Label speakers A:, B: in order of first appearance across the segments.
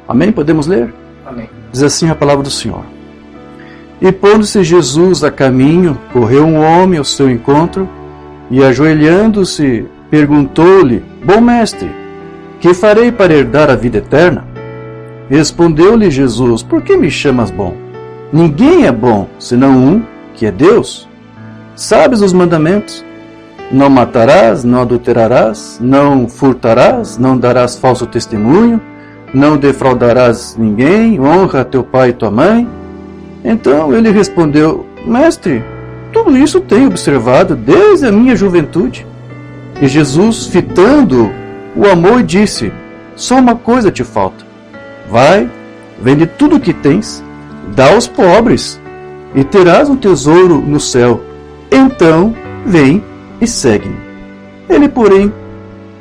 A: Amém? Podemos ler?
B: Amém.
A: Diz assim a palavra do Senhor. E pondo-se Jesus a caminho, correu um homem ao seu encontro, e ajoelhando-se, perguntou-lhe: Bom mestre, que farei para herdar a vida eterna? Respondeu-lhe Jesus: Por que me chamas bom? Ninguém é bom, senão um, que é Deus. Sabes os mandamentos? Não matarás, não adulterarás, não furtarás, não darás falso testemunho, não defraudarás ninguém, honra teu pai e tua mãe. Então ele respondeu: Mestre, tudo isso tenho observado desde a minha juventude. E Jesus, fitando, o amou e disse: Só uma coisa te falta. Vai, vende tudo o que tens, dá aos pobres, e terás um tesouro no céu. Então vem e segue-me. Ele, porém,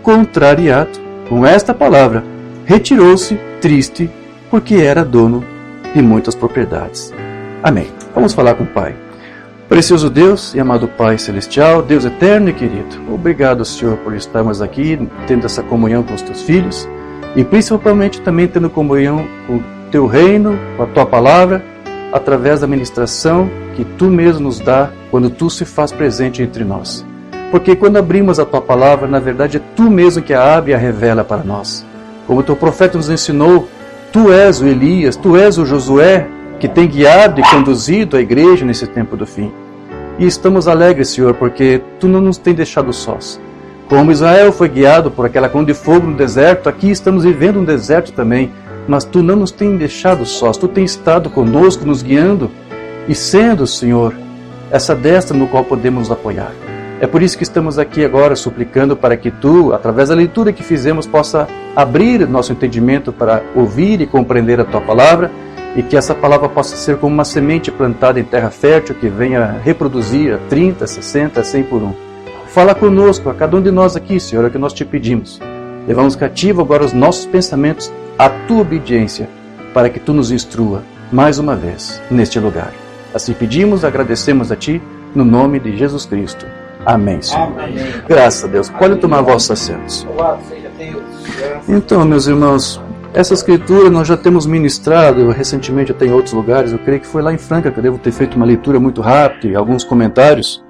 A: contrariado com esta palavra, retirou-se triste, porque era dono de muitas propriedades. Amém. Vamos falar com o Pai. Precioso Deus e amado Pai Celestial, Deus eterno e querido, obrigado, Senhor, por estarmos aqui, tendo essa comunhão com os teus filhos, e principalmente também tendo comunhão com o teu reino, com a tua palavra, através da ministração que tu mesmo nos dá, quando tu se faz presente entre nós. Porque quando abrimos a tua palavra, na verdade é tu mesmo que a abre e a revela para nós. Como o teu profeta nos ensinou, tu és o Elias, tu és o Josué, que tem guiado e conduzido a igreja nesse tempo do fim. E estamos alegres, Senhor, porque tu não nos tem deixado sós. Como Israel foi guiado por aquela coluna de fogo no deserto, aqui estamos vivendo um deserto também, mas tu não nos tem deixado sós. Tu tens estado conosco, nos guiando e sendo, Senhor, essa destra no qual podemos nos apoiar. É por isso que estamos aqui agora suplicando para que tu, através da leitura que fizemos, possa abrir nosso entendimento para ouvir e compreender a tua palavra, e que essa palavra possa ser como uma semente plantada em terra fértil que venha reproduzir a 30, 60, 100 por um. Fala conosco, a cada um de nós aqui, Senhor, é o que nós te pedimos. Levamos cativo agora os nossos pensamentos à tua obediência, para que tu nos instrua mais uma vez neste lugar. Assim pedimos, agradecemos a ti, no nome de Jesus Cristo. Amém, Senhor.
B: Amém.
A: Graças a Deus. Pode tomar vossos assentos.
B: Louvado seja Deus.
A: Então, meus irmãos, essa escritura nós já temos ministrado, recentemente até em outros lugares, eu creio que foi lá em Franca que eu devo ter feito uma leitura muito rápida e alguns comentários.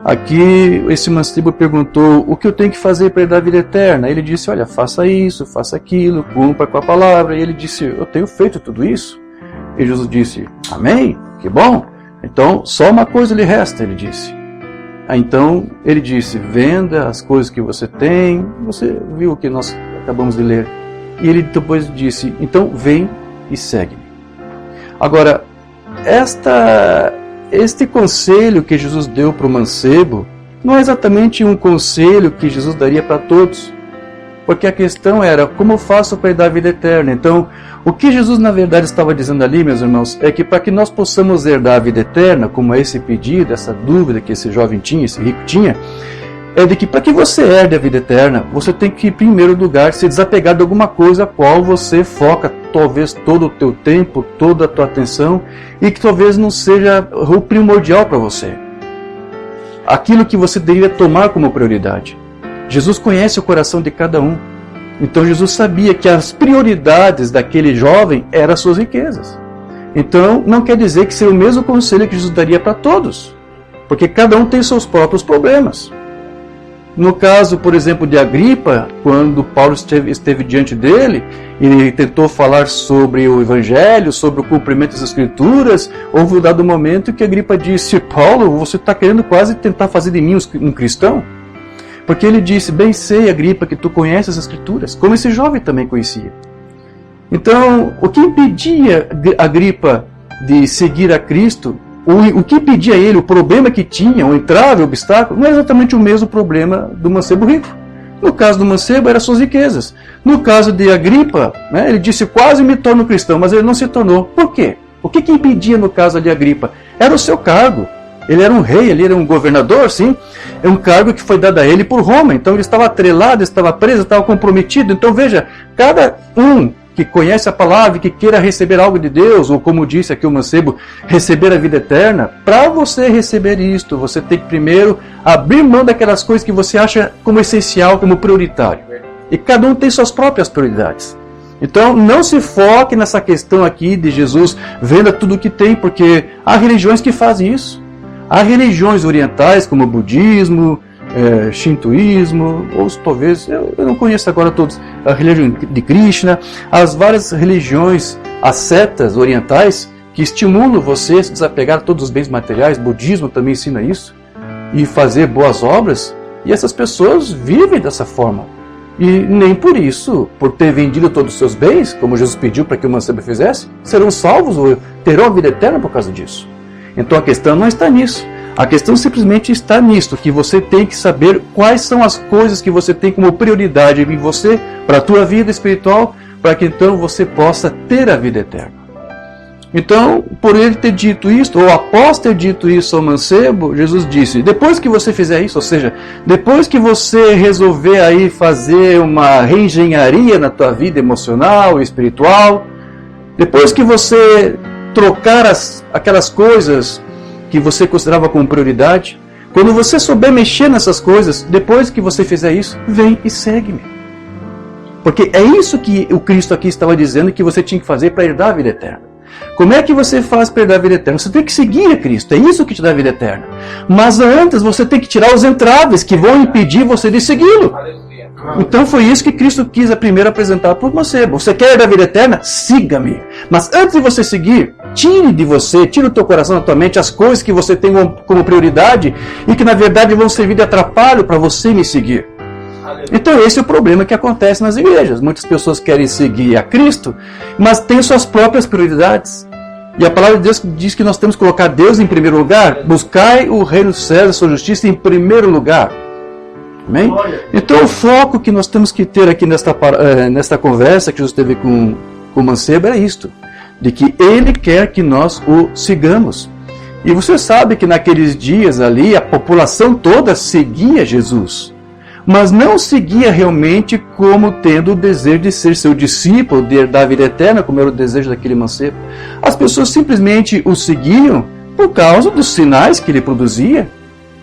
A: Aqui esse mancebo perguntou: o que eu tenho que fazer para herdar a vida eterna? Ele disse: olha, faça isso, faça aquilo, cumpra com a palavra. E ele disse: eu tenho feito tudo isso. E Jesus disse: amém, que bom. Então só uma coisa lhe resta, ele disse. Então ele disse: venda as coisas que você tem. Você viu o que nós acabamos de ler. E ele depois disse: então vem e segue-me. Agora, este conselho que Jesus deu para o mancebo não é exatamente um conselho que Jesus daria para todos. Porque a questão era: como eu faço para herdar a vida eterna? Então, o que Jesus na verdade estava dizendo ali, meus irmãos, é que para que nós possamos herdar a vida eterna, como é esse pedido, essa dúvida que esse jovem tinha, esse rico tinha, é de que para que você herde a vida eterna, você tem que, em primeiro lugar, se desapegar de alguma coisa a qual você foca talvez todo o teu tempo, toda a tua atenção, e que talvez não seja o primordial para você. Aquilo que você deveria tomar como prioridade. Jesus conhece o coração de cada um. Então Jesus sabia que as prioridades daquele jovem eram as suas riquezas. Então não quer dizer que seria o mesmo conselho que Jesus daria para todos, porque cada um tem seus próprios problemas. No caso, por exemplo, de Agripa, quando Paulo esteve diante dele, ele tentou falar sobre o Evangelho, sobre o cumprimento das Escrituras, houve um dado momento que Agripa disse: Paulo, você está querendo quase tentar fazer de mim um cristão? Porque ele disse: bem sei, Agripa, que tu conheces as Escrituras, como esse jovem também conhecia. Então, o que impedia Agripa de seguir a Cristo, o que impedia ele, o problema que tinha, o entrave, o obstáculo, não é exatamente o mesmo problema do mancebo rico. No caso do mancebo, eram suas riquezas. No caso de Agripa, ele disse: quase me torno cristão, mas ele não se tornou. Por quê? O que impedia no caso de Agripa? Era o seu cargo. Ele era um rei, ele era um governador, sim. É um cargo que foi dado a ele por Roma. Então ele estava atrelado, estava preso, estava comprometido. Então veja, cada um que conhece a palavra e que queira receber algo de Deus, ou como disse aqui o mancebo, receber a vida eterna, para você receber isto, você tem que primeiro abrir mão daquelas coisas que você acha como essencial, como prioritário. E cada um tem suas próprias prioridades. Então não se foque nessa questão aqui de Jesus, venda tudo o que tem, porque há religiões que fazem isso. Há religiões orientais como o budismo, shintoísmo, ou talvez, eu não conheço agora todos, a religião de Krishna, as várias religiões, as setas orientais que estimulam você a se desapegar de todos os bens materiais. O budismo também ensina isso, e fazer boas obras, e essas pessoas vivem dessa forma. E nem por isso, por ter vendido todos os seus bens, como Jesus pediu para que o mancebo fizesse, serão salvos ou terão a vida eterna por causa disso. Então a questão não está nisso. A questão simplesmente está nisto, que você tem que saber quais são as coisas que você tem como prioridade em você, para a tua vida espiritual, para que então você possa ter a vida eterna. Então, por ele ter dito isto, ou após ter dito isso ao mancebo, Jesus disse, depois que você fizer isso, ou seja, depois que você resolver aí fazer uma reengenharia na tua vida emocional e espiritual, depois que você trocar aquelas coisas que você considerava como prioridade, quando você souber mexer nessas coisas, depois que você fizer isso, vem e segue-me. Porque é isso que o Cristo aqui estava dizendo que você tinha que fazer para herdar a vida eterna. Como é que você faz para herdar a vida eterna? Você tem que seguir a Cristo, é isso que te dá a vida eterna. Mas antes você tem que tirar os entraves que vão impedir você de segui-lo. Então foi isso que Cristo quis primeiro apresentar para o mancebo. Você quer herdar a vida eterna? Siga-me. Mas antes de você seguir, tire de você, tire do teu coração, da tua mente, as coisas que você tem como prioridade e que na verdade vão servir de atrapalho para você me seguir. Então esse é o problema que acontece nas igrejas. Muitas pessoas querem seguir a Cristo, mas têm suas próprias prioridades. E a palavra de Deus diz que nós temos que colocar Deus em primeiro lugar. Buscai o reino dos céus e a sua justiça em primeiro lugar. Amém? Então o foco que nós temos que ter aqui nesta conversa que Jesus teve com o mancebo é isto, de que ele quer que nós o sigamos. E você sabe que naqueles dias ali a população toda seguia Jesus, mas não seguia realmente como tendo o desejo de ser seu discípulo, de herdar a vida eterna, como era o desejo daquele mancebo. As pessoas simplesmente o seguiam por causa dos sinais que ele produzia.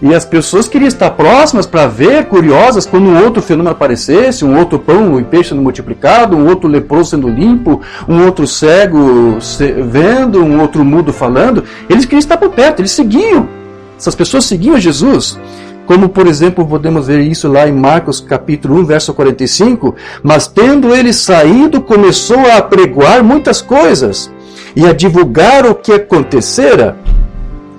A: E as pessoas queriam estar próximas para ver, curiosas, quando um outro fenômeno aparecesse, um outro pão e peixe sendo multiplicado, um outro leproso sendo limpo, um outro cego vendo, um outro mudo falando. Eles queriam estar por perto, eles seguiam. Essas pessoas seguiam Jesus. Como, por exemplo, podemos ver isso lá em Marcos capítulo 1, verso 45. Mas tendo ele saído, começou a apregoar muitas coisas e a divulgar o que acontecera,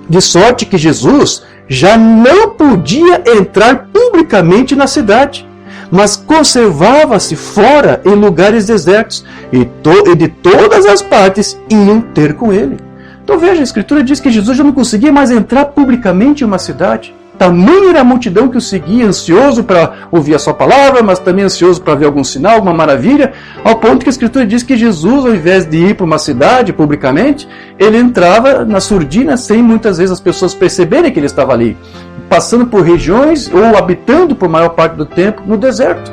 A: de sorte que Jesus já não podia entrar publicamente na cidade, mas conservava-se fora em lugares desertos, e de todas as partes iam ter com ele. Então veja, a Escritura diz que Jesus já não conseguia mais entrar publicamente em uma cidade. Tamanha era a multidão que o seguia, ansioso para ouvir a sua palavra, mas também ansioso para ver algum sinal, alguma maravilha, ao ponto que a Escritura diz que Jesus, ao invés de ir para uma cidade publicamente, ele entrava na surdina sem muitas vezes as pessoas perceberem que ele estava ali, passando por regiões ou habitando por maior parte do tempo no deserto.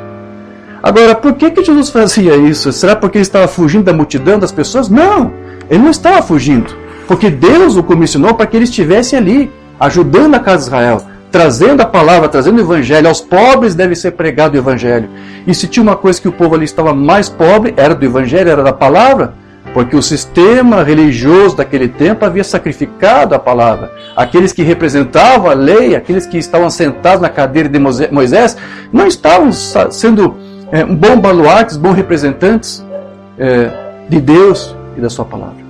A: Agora, por que Jesus fazia isso? Será porque ele estava fugindo da multidão das pessoas? Não, ele não estava fugindo, porque Deus o comissionou para que ele estivesse ali, ajudando a casa de Israel, trazendo a palavra, trazendo o evangelho. Aos pobres deve ser pregado o evangelho. E se tinha uma coisa que o povo ali estava mais pobre, era do evangelho, era da palavra, porque o sistema religioso daquele tempo havia sacrificado a palavra. Aqueles que representavam a lei, aqueles que estavam sentados na cadeira de Moisés, não estavam sendo bons baluartes, bons representantes de Deus e da sua palavra.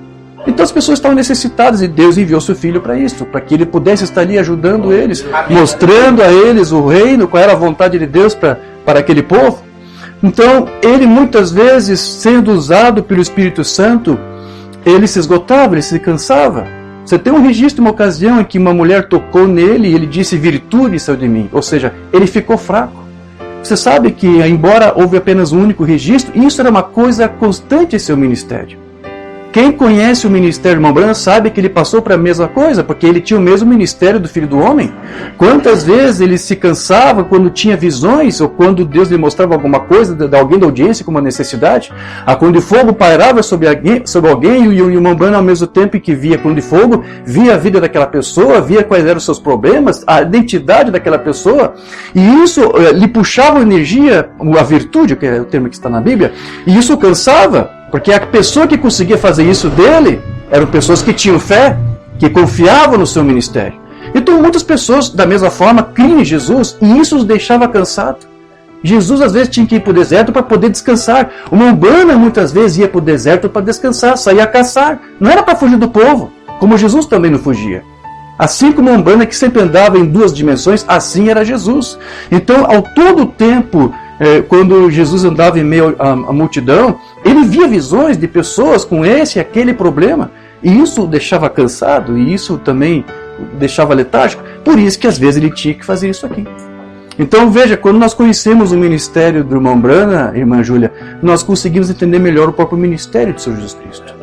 A: Então as pessoas estavam necessitadas e Deus enviou seu Filho para isso, para que ele pudesse estar ali ajudando eles, mostrando a eles o reino, qual era a vontade de Deus para aquele povo. Então ele muitas vezes, sendo usado pelo Espírito Santo, ele se esgotava, ele se cansava. Você tem um registro de uma ocasião em que uma mulher tocou nele e ele disse: virtude saiu de mim, ou seja, ele ficou fraco. Você sabe que, embora houve apenas um único registro, isso era uma coisa constante em seu ministério. quem conhece o ministério do irmão Branham sabe que ele passou para a mesma coisa, porque ele tinha o mesmo ministério do Filho do Homem. Quantas vezes ele se cansava quando tinha visões, ou quando Deus lhe mostrava alguma coisa de alguém da audiência com uma necessidade. A coluna de fogo pairava sobre alguém, e o irmão Branham, ao mesmo tempo que via a coluna de fogo, via a vida daquela pessoa, via quais eram os seus problemas, a identidade daquela pessoa, e isso lhe puxava energia, a virtude, que é o termo que está na Bíblia, e isso cansava. Porque a pessoa que conseguia fazer isso dele eram pessoas que tinham fé, que confiavam no seu ministério. Então muitas pessoas, da mesma forma, criam em Jesus e isso os deixava cansado. Jesus às vezes tinha que ir para o deserto para poder descansar. O Umbanda muitas vezes ia para o deserto para descansar, saía a caçar. Não era para fugir do povo, como Jesus também não fugia. Assim como o Umbanda que sempre andava em duas dimensões, assim era Jesus. Então, ao todo o tempo, quando Jesus andava em meio à multidão, ele via visões de pessoas com esse e aquele problema, e isso o deixava cansado, e isso também o deixava letárgico, por isso que às vezes ele tinha que fazer isso aqui. Então veja, quando nós conhecemos o ministério do irmão Branham, irmã Júlia, nós conseguimos entender melhor o próprio ministério de Senhor Jesus Cristo.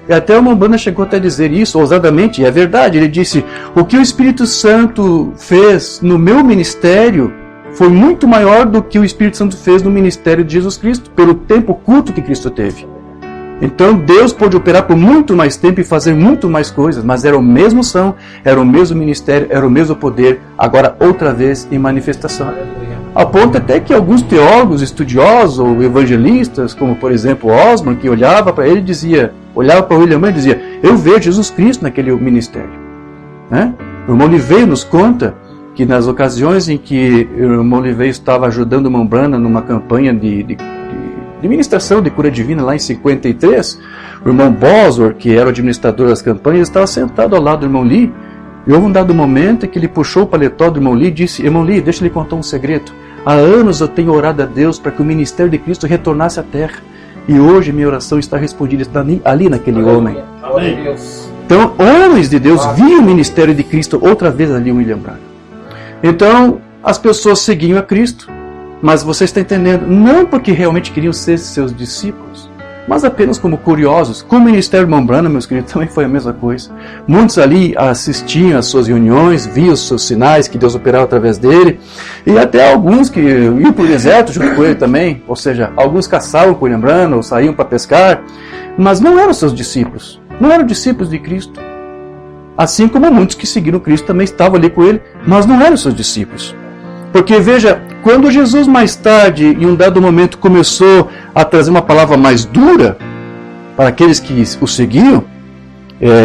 A: E até o irmão Branham chegou até a dizer isso ousadamente, e é verdade, ele disse: o que o Espírito Santo fez no meu ministério foi muito maior do que o Espírito Santo fez no ministério de Jesus Cristo, pelo tempo curto que Cristo teve. Então Deus pôde operar por muito mais tempo e fazer muito mais coisas, mas era o mesmo som, era o mesmo ministério, era o mesmo poder, agora outra vez em manifestação. A ponto até que alguns teólogos, estudiosos ou evangelistas, como por exemplo Osborne, que olhava para ele e dizia, olhava para William Branham e dizia: eu vejo Jesus Cristo naquele ministério. Né? O irmão Oliveira nos conta que nas ocasiões em que o irmão Oliveira estava ajudando o irmão Branham numa campanha de ministração de cura divina lá em 53, o irmão Bosworth, que era o administrador das campanhas, estava sentado ao lado do irmão Lee, e houve um dado momento em que ele puxou o paletó do irmão Lee e disse: irmão Lee, deixa eu lhe contar um segredo. Há anos eu tenho orado a Deus para que o ministério de Cristo retornasse à terra, e hoje minha oração está respondida, está ali naquele homem.
B: Amém.
A: Então, homens de Deus viam o ministério de Cristo outra vez ali em William Branham. Então, as pessoas seguiam a Cristo, mas você está entendendo, não porque realmente queriam ser seus discípulos, mas apenas como curiosos. Com o ministério do irmão Branham, meus queridos, também foi a mesma coisa. Muitos ali assistiam às suas reuniões, viam os seus sinais que Deus operava através dele, e até alguns que iam para o deserto junto com ele também, ou seja, alguns caçavam com o William Branham, ou saíam para pescar, mas não eram seus discípulos, não eram discípulos de Cristo. Assim como muitos que seguiram Cristo também estavam ali com ele, mas não eram seus discípulos. Porque veja, quando Jesus mais tarde, em um dado momento, começou a trazer uma palavra mais dura para aqueles que o seguiam,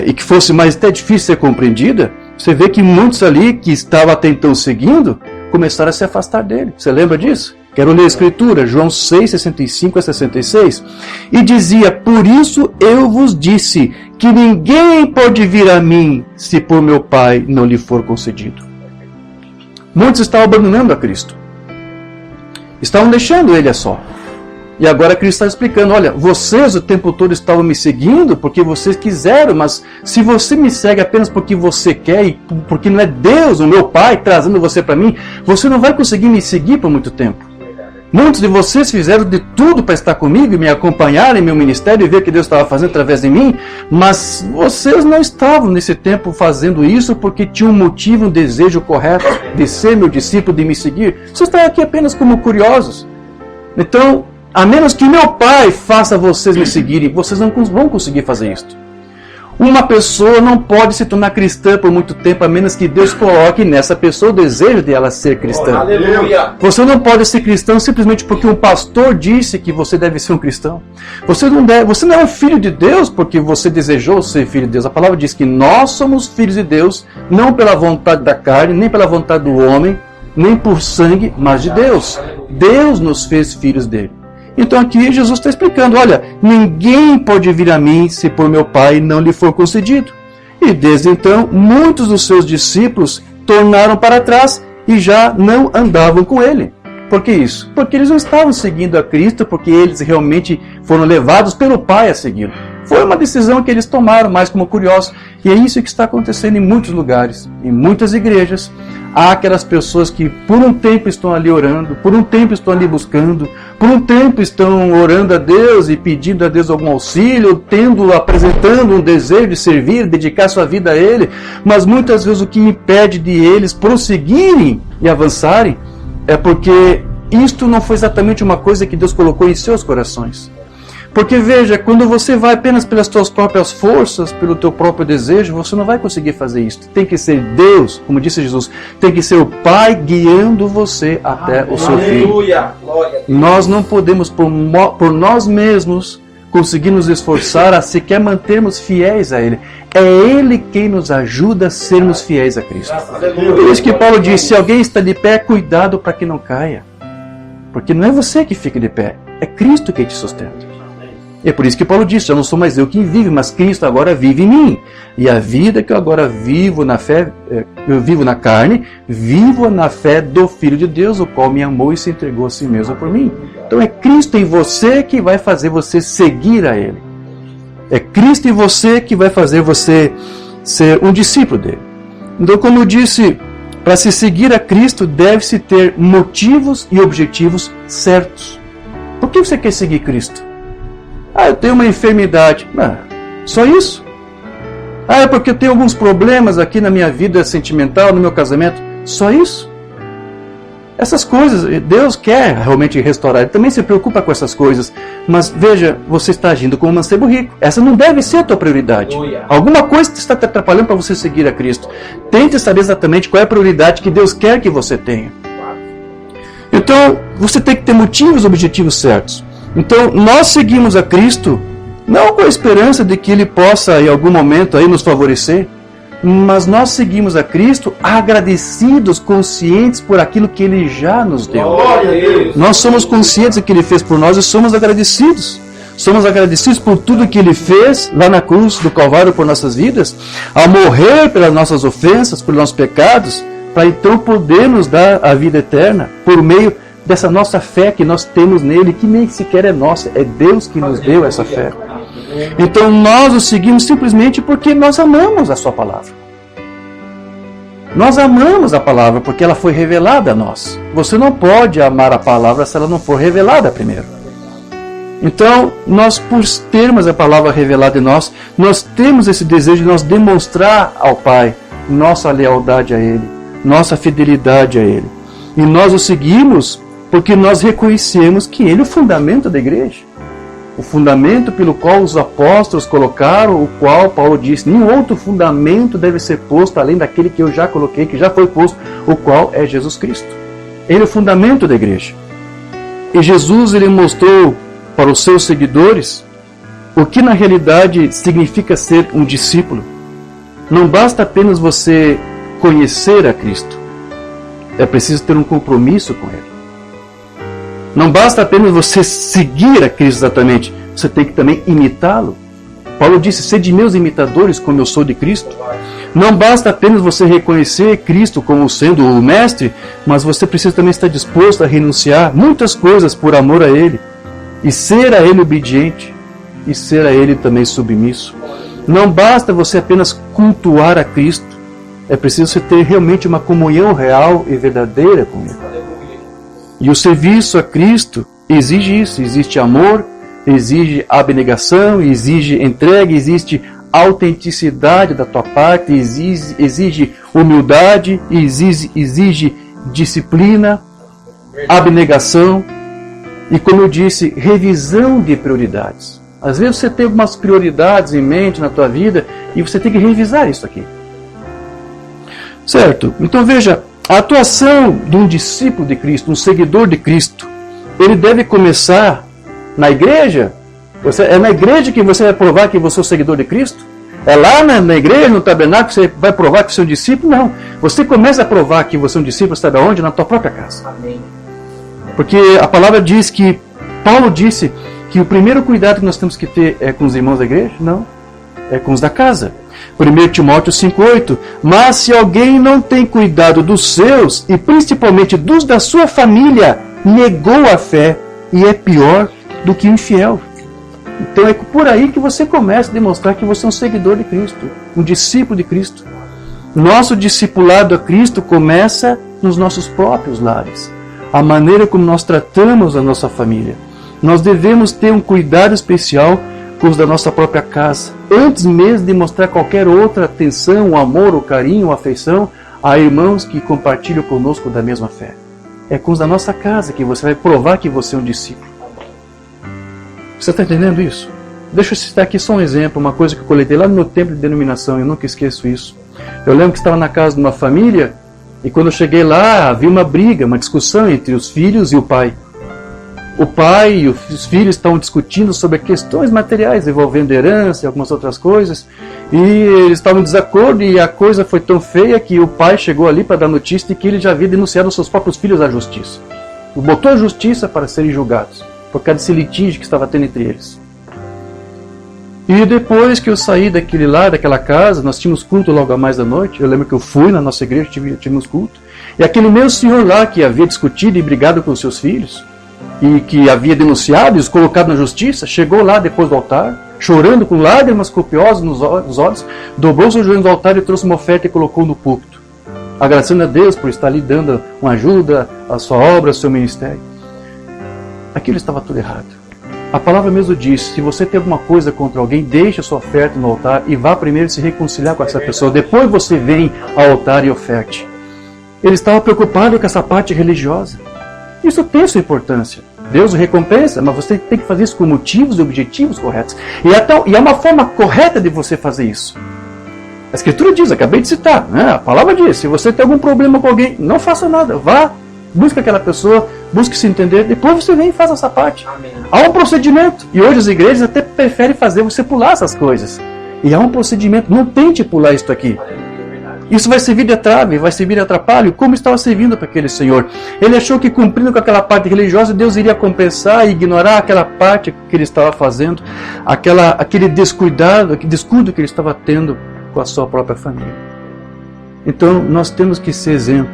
A: e que fosse mais até difícil ser compreendida, você vê que muitos ali que estavam até então seguindo, começaram a se afastar dele. Você lembra disso? Quero ler a Escritura, João 6, 65 a 66. E dizia: por isso eu vos disse que ninguém pode vir a mim se por meu Pai não lhe for concedido. Muitos estavam abandonando a Cristo. Estavam deixando Ele a só. E agora Cristo está explicando: olha, vocês o tempo todo estavam me seguindo porque vocês quiseram, mas se você me segue apenas porque você quer e porque não é Deus, o meu Pai, trazendo você para mim, você não vai conseguir me seguir por muito tempo. Muitos de vocês fizeram de tudo para estar comigo e me acompanhar em meu ministério e ver o que Deus estava fazendo através de mim, mas vocês não estavam nesse tempo fazendo isso porque tinham um motivo, um desejo correto de ser meu discípulo, de me seguir. Vocês estão aqui apenas como curiosos. Então, a menos que meu Pai faça vocês me seguirem, vocês não vão conseguir fazer isso. Uma pessoa não pode se tornar cristã por muito tempo, a menos que Deus coloque nessa pessoa o desejo de ela ser cristã.
B: Aleluia.
A: Você não pode ser cristão simplesmente porque um pastor disse que você deve ser um cristão. Você não é um filho de Deus porque você desejou ser filho de Deus. A palavra diz que nós somos filhos de Deus, não pela vontade da carne, nem pela vontade do homem, nem por sangue, mas de Deus. Deus nos fez filhos dele. Então aqui Jesus está explicando: olha, ninguém pode vir a mim se por meu Pai não lhe for concedido. E desde então, muitos dos seus discípulos tornaram para trás e já não andavam com ele. Por que isso? Porque eles não estavam seguindo a Cristo, porque eles realmente foram levados pelo Pai a segui-lo. Foi uma decisão que eles tomaram mais como curiosos. E é isso que está acontecendo em muitos lugares, em muitas igrejas. Há aquelas pessoas que por um tempo estão ali orando, por um tempo estão ali buscando, por um tempo estão orando a Deus e pedindo a Deus algum auxílio, apresentando um desejo de servir, dedicar sua vida a Ele, mas muitas vezes o que impede de eles prosseguirem e avançarem é porque isto não foi exatamente uma coisa que Deus colocou em seus corações. Porque veja, quando você vai apenas pelas suas próprias forças, pelo teu próprio desejo, você não vai conseguir fazer isso. Tem que ser Deus, como disse Jesus, tem que ser o Pai guiando você até o seu fim. Nós não podemos, por nós mesmos, conseguir nos esforçar a sequer mantermos fiéis a Ele. É Ele quem nos ajuda a sermos fiéis a Cristo. Por isso que Paulo diz, se alguém está de pé, cuidado para que não caia. Porque não é você que fica de pé, é Cristo que te sustenta. E é por isso que Paulo disse, já não sou mais eu quem vive, mas Cristo agora vive em mim. E a vida que eu agora vivo na fé, eu vivo na carne, vivo na fé do Filho de Deus, o qual me amou e se entregou a si mesmo por mim. Então é Cristo em você que vai fazer você seguir a Ele. É Cristo em você que vai fazer você ser um discípulo dele. Então, como eu disse, para se seguir a Cristo, deve-se ter motivos e objetivos certos. Por que você quer seguir Cristo? Eu tenho uma enfermidade. Só isso? É porque eu tenho alguns problemas aqui na minha vida sentimental, no meu casamento. Só isso? Essas coisas, Deus quer realmente restaurar. Ele também se preocupa com essas coisas. Mas veja, você está agindo como um mancebo rico. Essa não deve ser a tua prioridade. Alguma coisa está te atrapalhando para você seguir a Cristo. Tente saber exatamente qual é a prioridade que Deus quer que você tenha. Então, você tem que ter motivos e objetivos certos. Então, nós seguimos a Cristo não com a esperança de que Ele possa, em algum momento, aí nos favorecer, mas nós seguimos a Cristo agradecidos, conscientes por aquilo que Ele já nos deu. Nós somos conscientes do que Ele fez por nós e somos agradecidos. Somos agradecidos por tudo que Ele fez lá na cruz do Calvário por nossas vidas, a morrer pelas nossas ofensas, pelos nossos pecados, para então poder nos dar a vida eterna por meio dessa nossa fé que nós temos nele, que nem sequer é nossa, é Deus que nos deu essa fé. Então nós o seguimos simplesmente porque nós amamos a sua palavra. Nós amamos a palavra porque ela foi revelada a nós. Você não pode amar a palavra se ela não for revelada primeiro. Então, nós, por termos a palavra revelada em nós temos esse desejo de nós demonstrar ao Pai nossa lealdade a Ele, nossa fidelidade a Ele. E nós o seguimos porque nós reconhecemos que Ele é o fundamento da igreja. O fundamento pelo qual os apóstolos colocaram, o qual Paulo disse, nenhum outro fundamento deve ser posto além daquele que eu já coloquei, que já foi posto, o qual é Jesus Cristo. Ele é o fundamento da igreja. E Jesus, ele mostrou para os seus seguidores o que na realidade significa ser um discípulo. Não basta apenas você conhecer a Cristo. É preciso ter um compromisso com Ele. Não basta apenas você seguir a Cristo exatamente. Você tem que também imitá-lo. Paulo disse, sede meus imitadores como eu sou de Cristo. Não basta apenas você reconhecer Cristo como sendo o Mestre, mas você precisa também estar disposto a renunciar muitas coisas por amor a Ele. E ser a Ele obediente. E ser a Ele também submisso. Não basta você apenas cultuar a Cristo. É preciso você ter realmente uma comunhão real e verdadeira com Ele. E o serviço a Cristo exige isso. Existe amor, exige abnegação, exige entrega, existe autenticidade da tua parte, exige humildade, exige disciplina, abnegação e, como eu disse, revisão de prioridades. Às vezes você tem algumas prioridades em mente na tua vida e você tem que revisar isso aqui. Certo? Então veja, a atuação de um discípulo de Cristo, um seguidor de Cristo, ele deve começar na igreja. É na igreja que você vai provar que você é o seguidor de Cristo? É lá na igreja, no tabernáculo, que você vai provar que você é um discípulo? Não. Você começa a provar que você é um discípulo, sabe aonde? Na tua própria casa. Amém. Porque a palavra diz que, Paulo disse que o primeiro cuidado que nós temos que ter é com os irmãos da igreja? Não. É com os da casa. 1 Timóteo 5,8. Mas se alguém não tem cuidado dos seus, e principalmente dos da sua família, negou a fé e é pior do que o infiel. Então é por aí que você começa a demonstrar que você é um seguidor de Cristo, um discípulo de Cristo. Nosso discipulado a Cristo começa nos nossos próprios lares. A maneira como nós tratamos a nossa família. Nós devemos ter um cuidado especial com os da nossa própria casa. Antes mesmo de mostrar qualquer outra atenção, o amor, o carinho, a afeição a irmãos que compartilham conosco da mesma fé. É com os da nossa casa que você vai provar que você é um discípulo. Você está entendendo isso? Deixa eu citar aqui só um exemplo, uma coisa que eu coletei lá no meu tempo de denominação, eu nunca esqueço isso. Eu lembro que estava na casa de uma família e quando eu cheguei lá havia uma briga, uma discussão entre os filhos e o pai. O pai e os filhos estavam discutindo sobre questões materiais envolvendo herança e algumas outras coisas e eles estavam em desacordo e a coisa foi tão feia que o pai chegou ali para dar notícia de que ele já havia denunciado os seus próprios filhos à justiça. Botou a justiça para serem julgados por causa desse litígio que estava tendo entre eles. E depois que eu saí daquela casa, nós tínhamos culto logo a mais da noite. Eu lembro que eu fui na nossa igreja, tínhamos culto. E aquele meu senhor lá que havia discutido e brigado com os seus filhos, e que havia denunciado e os colocado na justiça, chegou lá depois do altar, chorando com lágrimas copiosas nos olhos, dobrou seus joelhos no altar e trouxe uma oferta e colocou no púlpito, agradecendo a Deus por estar lhe dando uma ajuda à sua obra, ao seu ministério. Aquilo estava tudo errado. A palavra mesmo diz, se você tem alguma coisa contra alguém, deixe a sua oferta no altar e vá primeiro se reconciliar com essa pessoa. Depois você vem ao altar e oferte. Ele estava preocupado com essa parte religiosa. Isso tem sua importância. Deus o recompensa, mas você tem que fazer isso com motivos e objetivos corretos. E é uma forma correta de você fazer isso. A Escritura diz, acabei de citar, né? A palavra diz, se você tem algum problema com alguém, não faça nada, vá, busque aquela pessoa, busque se entender, depois você vem e faz essa parte. Amém. Há um procedimento, e hoje as igrejas até preferem fazer você pular essas coisas. E há um procedimento, não tente pular isso aqui. Isso vai servir de trave, vai servir de atrapalho, como estava servindo para aquele senhor. Ele achou que cumprindo com aquela parte religiosa, Deus iria compensar e ignorar aquela parte que ele estava fazendo, aquele descuido que ele estava tendo com a sua própria família. Então, nós temos que ser exemplo,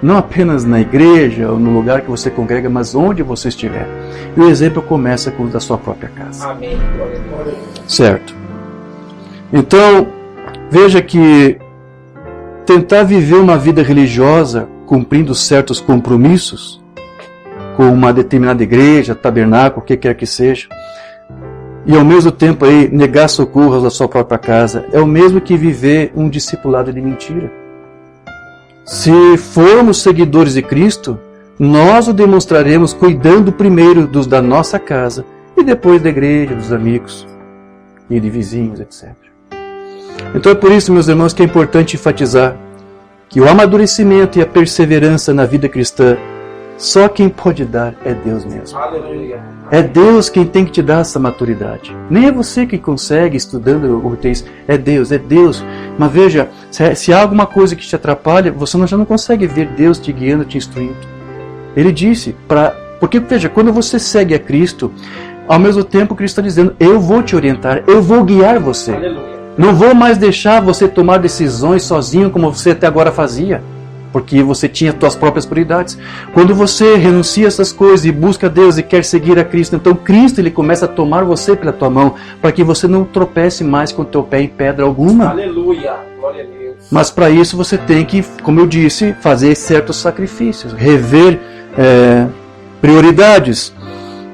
A: não apenas na igreja ou no lugar que você congrega, mas onde você estiver. E o exemplo começa com o da sua própria casa. Amém. Certo. Então, veja que tentar viver uma vida religiosa, cumprindo certos compromissos, com uma determinada igreja, tabernáculo, o que quer que seja, e ao mesmo tempo aí negar socorros à sua própria casa, é o mesmo que viver um discipulado de mentira. Se formos seguidores de Cristo, nós o demonstraremos cuidando primeiro dos da nossa casa e depois da igreja, dos amigos e de vizinhos, etc. Então é por isso, meus irmãos, que é importante enfatizar que o amadurecimento e a perseverança na vida cristã, só quem pode dar é Deus mesmo. Aleluia. É Deus quem tem que te dar essa maturidade. Nem é você que consegue estudando o texto. É Deus, é Deus. Mas veja, se há alguma coisa que te atrapalha, você já não consegue ver Deus te guiando, te instruindo. Ele disse, porque veja, quando você segue a Cristo, ao mesmo tempo Cristo está dizendo, eu vou te orientar, eu vou guiar você. Aleluia. Não vou mais deixar você tomar decisões sozinho como você até agora fazia. Porque você tinha suas próprias prioridades. Quando você renuncia a essas coisas e busca Deus e quer seguir a Cristo, então Cristo ele começa a tomar você pela tua mão, para que você não tropece mais com o teu pé em pedra alguma. Aleluia, glória a Deus. Mas para isso você tem que, como eu disse, fazer certos sacrifícios, rever prioridades.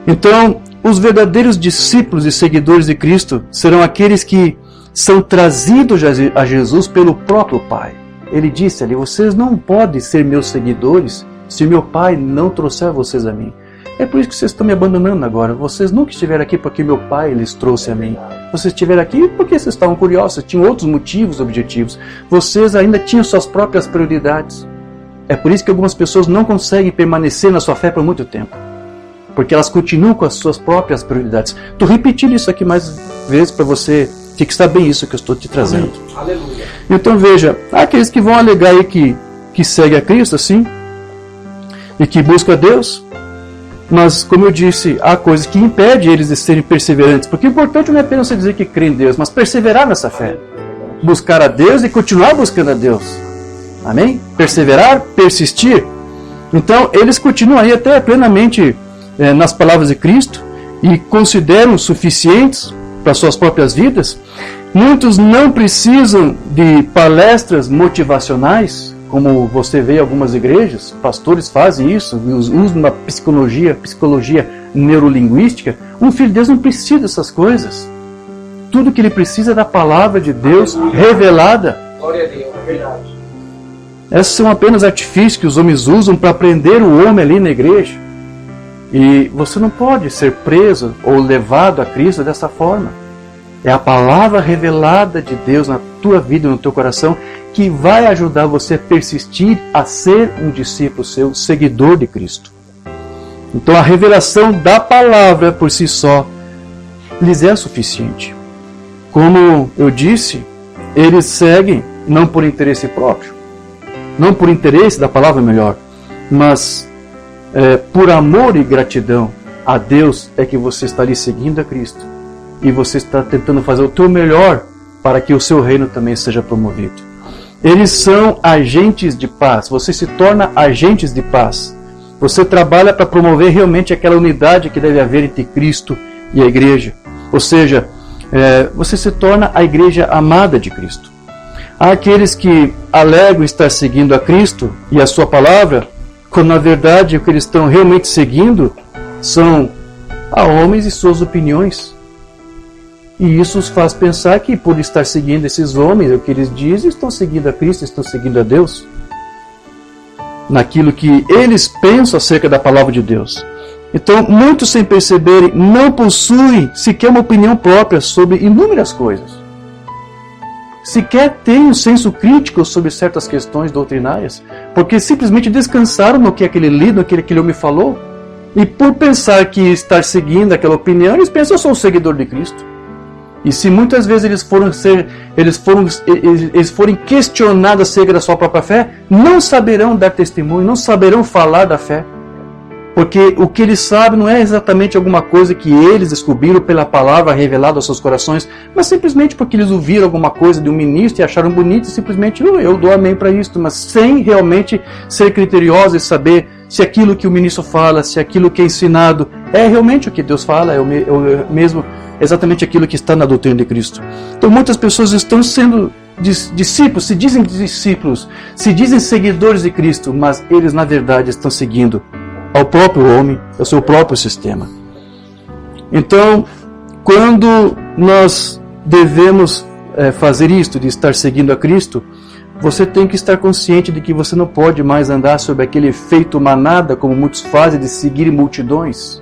A: Então, os verdadeiros discípulos e seguidores de Cristo serão aqueles que são trazidos a Jesus pelo próprio Pai. Ele disse ali, vocês não podem ser meus seguidores se meu Pai não trouxer vocês a mim. É por isso que vocês estão me abandonando agora. Vocês nunca estiveram aqui porque meu Pai lhes trouxe a mim. Vocês estiveram aqui porque vocês estavam curiosos, tinham outros motivos, objetivos. Vocês ainda tinham suas próprias prioridades. É por isso que algumas pessoas não conseguem permanecer na sua fé por muito tempo. Porque elas continuam com as suas próprias prioridades. Estou repetindo isso aqui mais vezes para você fixar bem isso que eu estou te trazendo. Aleluia. Então veja, há aqueles que vão alegar aí que segue a Cristo, sim, e que busca a Deus, mas como eu disse, há coisas que impedem eles de serem perseverantes, porque o importante não é apenas você dizer que crê em Deus, mas perseverar nessa fé, buscar a Deus e continuar buscando a Deus. Amém? Perseverar, persistir. Então eles continuam aí até plenamente nas palavras de Cristo e consideram suficientes para suas próprias vidas. Muitos não precisam de palestras motivacionais, como você vê em algumas igrejas. Pastores fazem isso, usam uma psicologia neurolinguística. Um filho de Deus não precisa dessas coisas. Tudo que ele precisa é da palavra de Deus revelada.
B: Glória a Deus, é verdade.
A: Esses são apenas artifícios que os homens usam para prender o homem ali na igreja. E você não pode ser preso ou levado a Cristo dessa forma. É a palavra revelada de Deus na tua vida, no teu coração, que vai ajudar você a persistir a ser um discípulo seu, seguidor de Cristo. Então a revelação da palavra por si só lhes é suficiente. Como eu disse, eles seguem não por interesse próprio, não por interesse da palavra melhor, mas por amor e gratidão a Deus é que você está ali seguindo a Cristo. E você está tentando fazer o teu melhor para que o seu reino também seja promovido. Eles são agentes de paz. Você se torna agentes de paz. Você trabalha para promover realmente aquela unidade que deve haver entre Cristo e a igreja. Ou seja, você se torna a igreja amada de Cristo. Há aqueles que alegam estar seguindo a Cristo e a sua palavra, quando na verdade o que eles estão realmente seguindo são a homens e suas opiniões. E isso os faz pensar que por estar seguindo esses homens, o que eles dizem, estão seguindo a Cristo, estão seguindo a Deus. Naquilo que eles pensam acerca da palavra de Deus. Então, muitos sem perceberem, não possuem sequer uma opinião própria sobre inúmeras coisas. Sequer têm um senso crítico sobre certas questões doutrinárias, porque simplesmente descansaram no que aquele líder, no que aquele homem falou, e por pensar que estar seguindo aquela opinião, eles pensam, eu sou um seguidor de Cristo. E se muitas vezes eles forem questionados acerca da sua própria fé, não saberão dar testemunho, não saberão falar da fé. Porque o que eles sabem não é exatamente alguma coisa que eles descobriram pela palavra revelada aos seus corações, mas simplesmente porque eles ouviram alguma coisa de um ministro e acharam bonito e simplesmente eu dou amém para isso, mas sem realmente ser criteriosos e saber se aquilo que o ministro fala, se aquilo que é ensinado é realmente o que Deus fala, é o mesmo exatamente aquilo que está na doutrina de Cristo. Então muitas pessoas estão sendo discípulos, se dizem discípulos, se dizem seguidores de Cristo, mas eles na verdade estão seguindo ao próprio homem, ao seu próprio sistema. Então, quando nós devemos fazer isto, de estar seguindo a Cristo, você tem que estar consciente de que você não pode mais andar sob aquele efeito manada, como muitos fazem, de seguir multidões.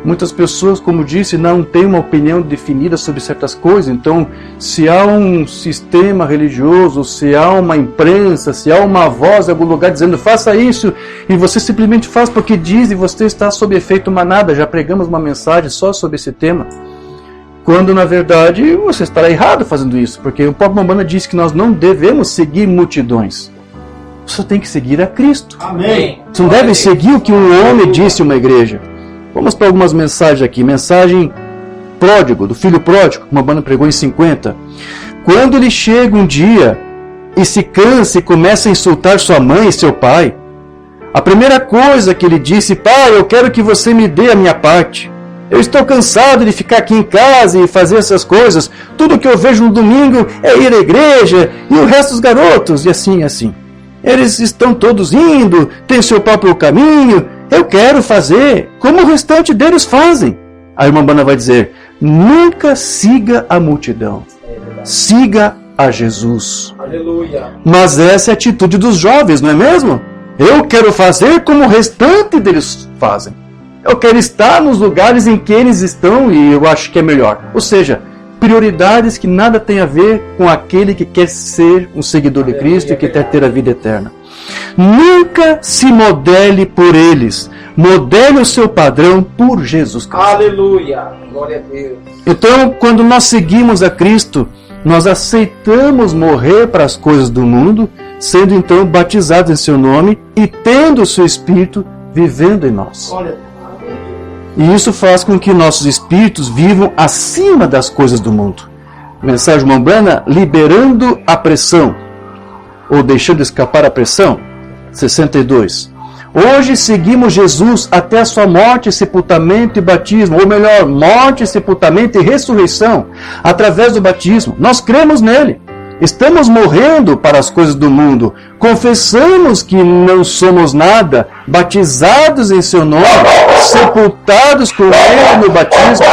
A: Muitas pessoas, como disse, não têm uma opinião definida sobre certas coisas. Então, se há um sistema religioso, se há uma imprensa, se há uma voz em algum lugar dizendo faça isso, e você simplesmente faz porque diz e você está sob efeito manada. Já pregamos uma mensagem só sobre esse tema. Quando, na verdade, você estará errado fazendo isso, porque o próprio Umbanda diz que nós não devemos seguir multidões. Você tem que seguir a Cristo.
B: Amém.
A: Você não deve seguir o que um homem disse em uma igreja. Vamos para algumas mensagens aqui. Mensagem pródigo, do filho pródigo, que uma banda pregou em 50. Quando ele chega um dia e se cansa e começa a insultar sua mãe e seu pai, a primeira coisa que ele disse: pai, eu quero que você me dê a minha parte. Eu estou cansado de ficar aqui em casa e fazer essas coisas. Tudo que eu vejo no domingo é ir à igreja e o resto dos garotos, e assim, assim. Eles estão todos indo, têm o seu próprio caminho. Eu quero fazer como o restante deles fazem. A irmã Bana vai dizer: nunca siga a multidão. Siga a Jesus.
B: Aleluia.
A: Mas essa é a atitude dos jovens, não é mesmo? Eu quero fazer como o restante deles fazem. Eu quero estar nos lugares em que eles estão e eu acho que é melhor. Ou seja, prioridades que nada tem a ver com aquele que quer ser um seguidor de Cristo e que quer ter a vida eterna. Nunca se modele por eles. Modele o seu padrão por Jesus Cristo.
B: Aleluia. Glória a Deus.
A: Então, quando nós seguimos a Cristo, nós aceitamos morrer para as coisas do mundo, sendo então batizados em seu nome e tendo o seu Espírito vivendo em nós. E isso faz com que nossos espíritos vivam acima das coisas do mundo. Mensagem Umbanda, liberando a pressão, ou deixando escapar a pressão. 62. Hoje seguimos Jesus até a sua morte, sepultamento e batismo, ou melhor, morte, sepultamento e ressurreição, através do batismo. Nós cremos nele. Estamos morrendo para as coisas do mundo. Confessamos que não somos nada, batizados em seu nome, sepultados com ele no batismo,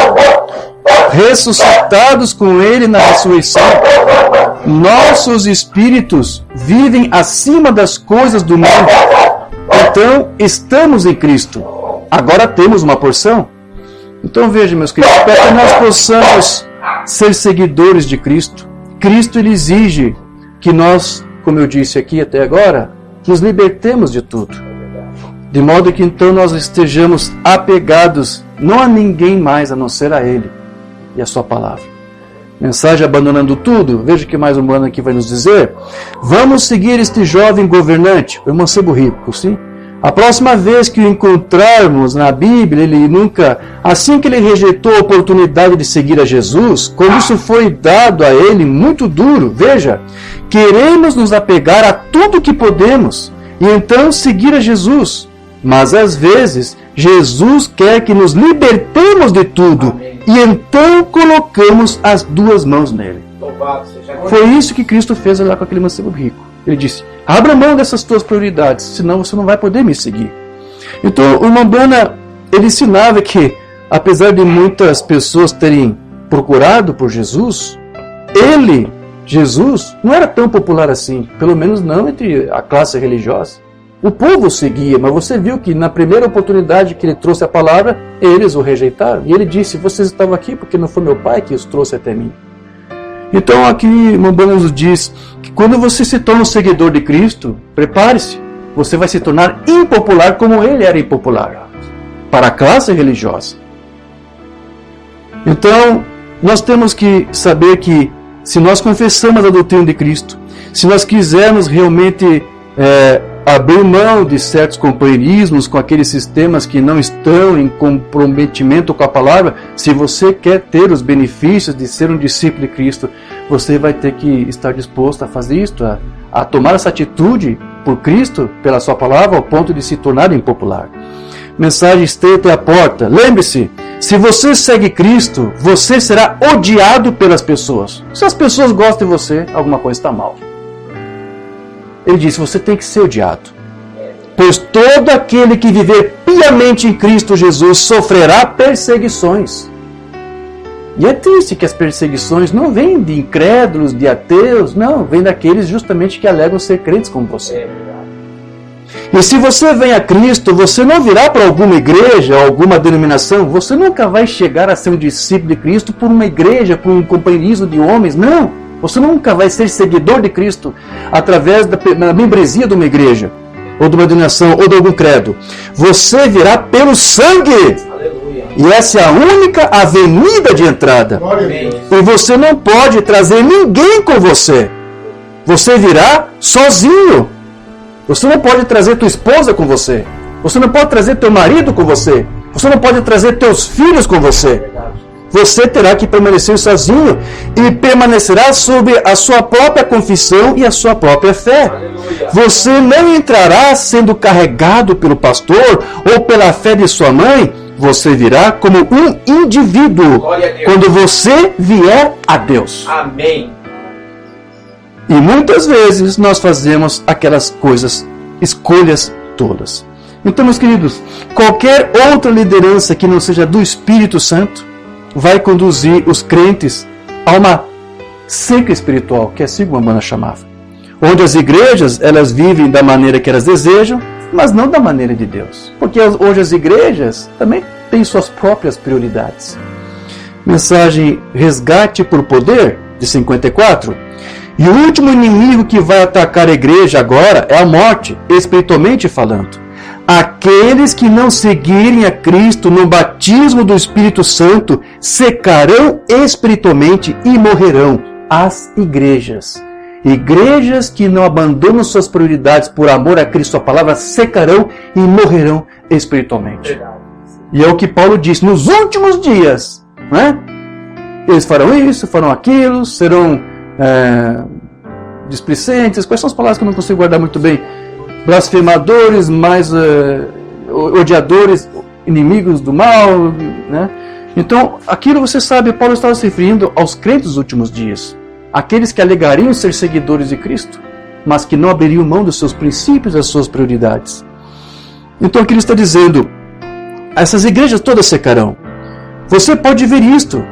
A: ressuscitados com ele na ressurreição. Nossos espíritos vivem acima das coisas do mundo. Então, estamos em Cristo. Agora temos uma porção. Então, veja, meus queridos, para que nós possamos ser seguidores de Cristo, Cristo ele exige que nós, como eu disse aqui até agora, nos libertemos de tudo. De modo que então nós estejamos apegados não a ninguém mais a não ser a Ele e a sua palavra. Mensagem abandonando tudo. Veja o que mais um mano aqui vai nos dizer. Vamos seguir este jovem governante, o mancebo rico, sim? A próxima vez que o encontrarmos na Bíblia, ele nunca, assim que ele rejeitou a oportunidade de seguir a Jesus, como isso foi dado a ele muito duro, veja, queremos nos apegar a tudo que podemos e então seguir a Jesus. Mas às vezes, Jesus quer que nos libertemos de tudo. Amém. E então colocamos as duas mãos nele. Foi isso que Cristo fez lá com aquele mancebo rico. Ele disse, abra mão dessas tuas prioridades, senão você não vai poder me seguir. Então o irmão Bana, ele ensinava que, apesar de muitas pessoas terem procurado por Jesus, Jesus, não era tão popular assim, pelo menos não entre a classe religiosa. O povo o seguia, mas você viu que na primeira oportunidade que ele trouxe a palavra, eles o rejeitaram. E ele disse, vocês estavam aqui porque não foi meu pai que os trouxe até mim. Então aqui Mambana nos diz que quando você se torna um seguidor de Cristo, prepare-se, você vai se tornar impopular como ele era impopular, para a classe religiosa. Então, nós temos que saber que se nós confessamos a doutrina de Cristo, se nós quisermos realmente abrir mão de certos companheirismos com aqueles sistemas que não estão em comprometimento com a palavra, se você quer ter os benefícios de ser um discípulo de Cristo, você vai ter que estar disposto a fazer isto, a tomar essa atitude por Cristo, pela sua palavra, ao ponto de se tornar impopular. Mensagem estreita é a porta. Lembre-se, se você segue Cristo, você será odiado pelas pessoas. Se as pessoas gostam de você, alguma coisa está mal. Ele disse, você tem que ser odiado. Pois todo aquele que viver piamente em Cristo Jesus sofrerá perseguições. E é triste que as perseguições não vêm de incrédulos, de ateus, não, vêm daqueles justamente que alegam ser crentes como você. E se você vem a Cristo, você não virá para alguma igreja, alguma denominação, você nunca vai chegar a ser um discípulo de Cristo por uma igreja, por um companheirismo de homens, não. Você nunca vai ser seguidor de Cristo através da membresia de uma igreja, ou de uma denominação, ou de algum credo. Você virá pelo sangue. Aleluia. E essa é a única avenida de entrada. E você não pode trazer ninguém com você. Você virá sozinho. Você não pode trazer tua esposa com você. Você não pode trazer teu marido com você. Você não pode trazer teus filhos com você. Você terá que permanecer sozinho e permanecerá sob a sua própria confissão e a sua própria fé. Aleluia. Você não entrará sendo carregado pelo pastor ou pela fé de sua mãe. Você virá como um indivíduo quando você vier a Deus. Amém. E muitas vezes nós fazemos aquelas coisas, escolhas tolas. Então, meus queridos, qualquer outra liderança que não seja do Espírito Santo vai conduzir os crentes a uma seca espiritual, que assim como a Bana chamava. Onde as igrejas, elas vivem da maneira que elas desejam, mas não da maneira de Deus. Porque hoje as igrejas também têm suas próprias prioridades. Mensagem Resgate por Poder, de 54. E o último inimigo que vai atacar a igreja agora é a morte, espiritualmente falando. Aqueles que não seguirem a Cristo no batismo do Espírito Santo secarão espiritualmente e morrerão. As igrejas. Igrejas que não abandonam suas prioridades por amor a Cristo, a palavra, secarão e morrerão espiritualmente. E é o que Paulo disse, nos últimos dias, né? Eles farão isso, farão aquilo, serão displicentes. Quais são as palavras que eu não consigo guardar muito bem? blasfemadores, mais odiadores, inimigos do mal, né? Então, aquilo você sabe, Paulo estava se referindo aos crentes dos últimos dias, aqueles que alegariam ser seguidores de Cristo, mas que não abririam mão dos seus princípios, das suas prioridades. Então, aqui ele está dizendo, essas igrejas todas secarão. Você pode ver isto.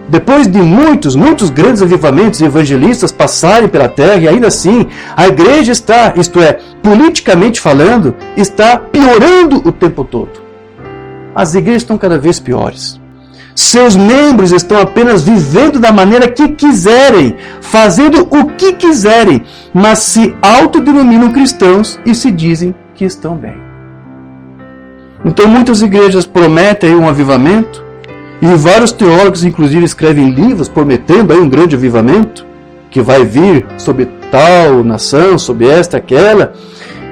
A: Depois de muitos grandes avivamentos e evangelistas passarem pela terra, e ainda assim, a igreja está, isto é, politicamente falando, está piorando o tempo todo. As igrejas estão cada vez piores. Seus membros estão apenas vivendo da maneira que quiserem, fazendo o que quiserem, mas se autodenominam cristãos e se dizem que estão bem. Então muitas igrejas prometem um avivamento, e vários teólogos, inclusive, escrevem livros prometendo aí um grande avivamento que vai vir sobre tal nação, sobre esta, aquela,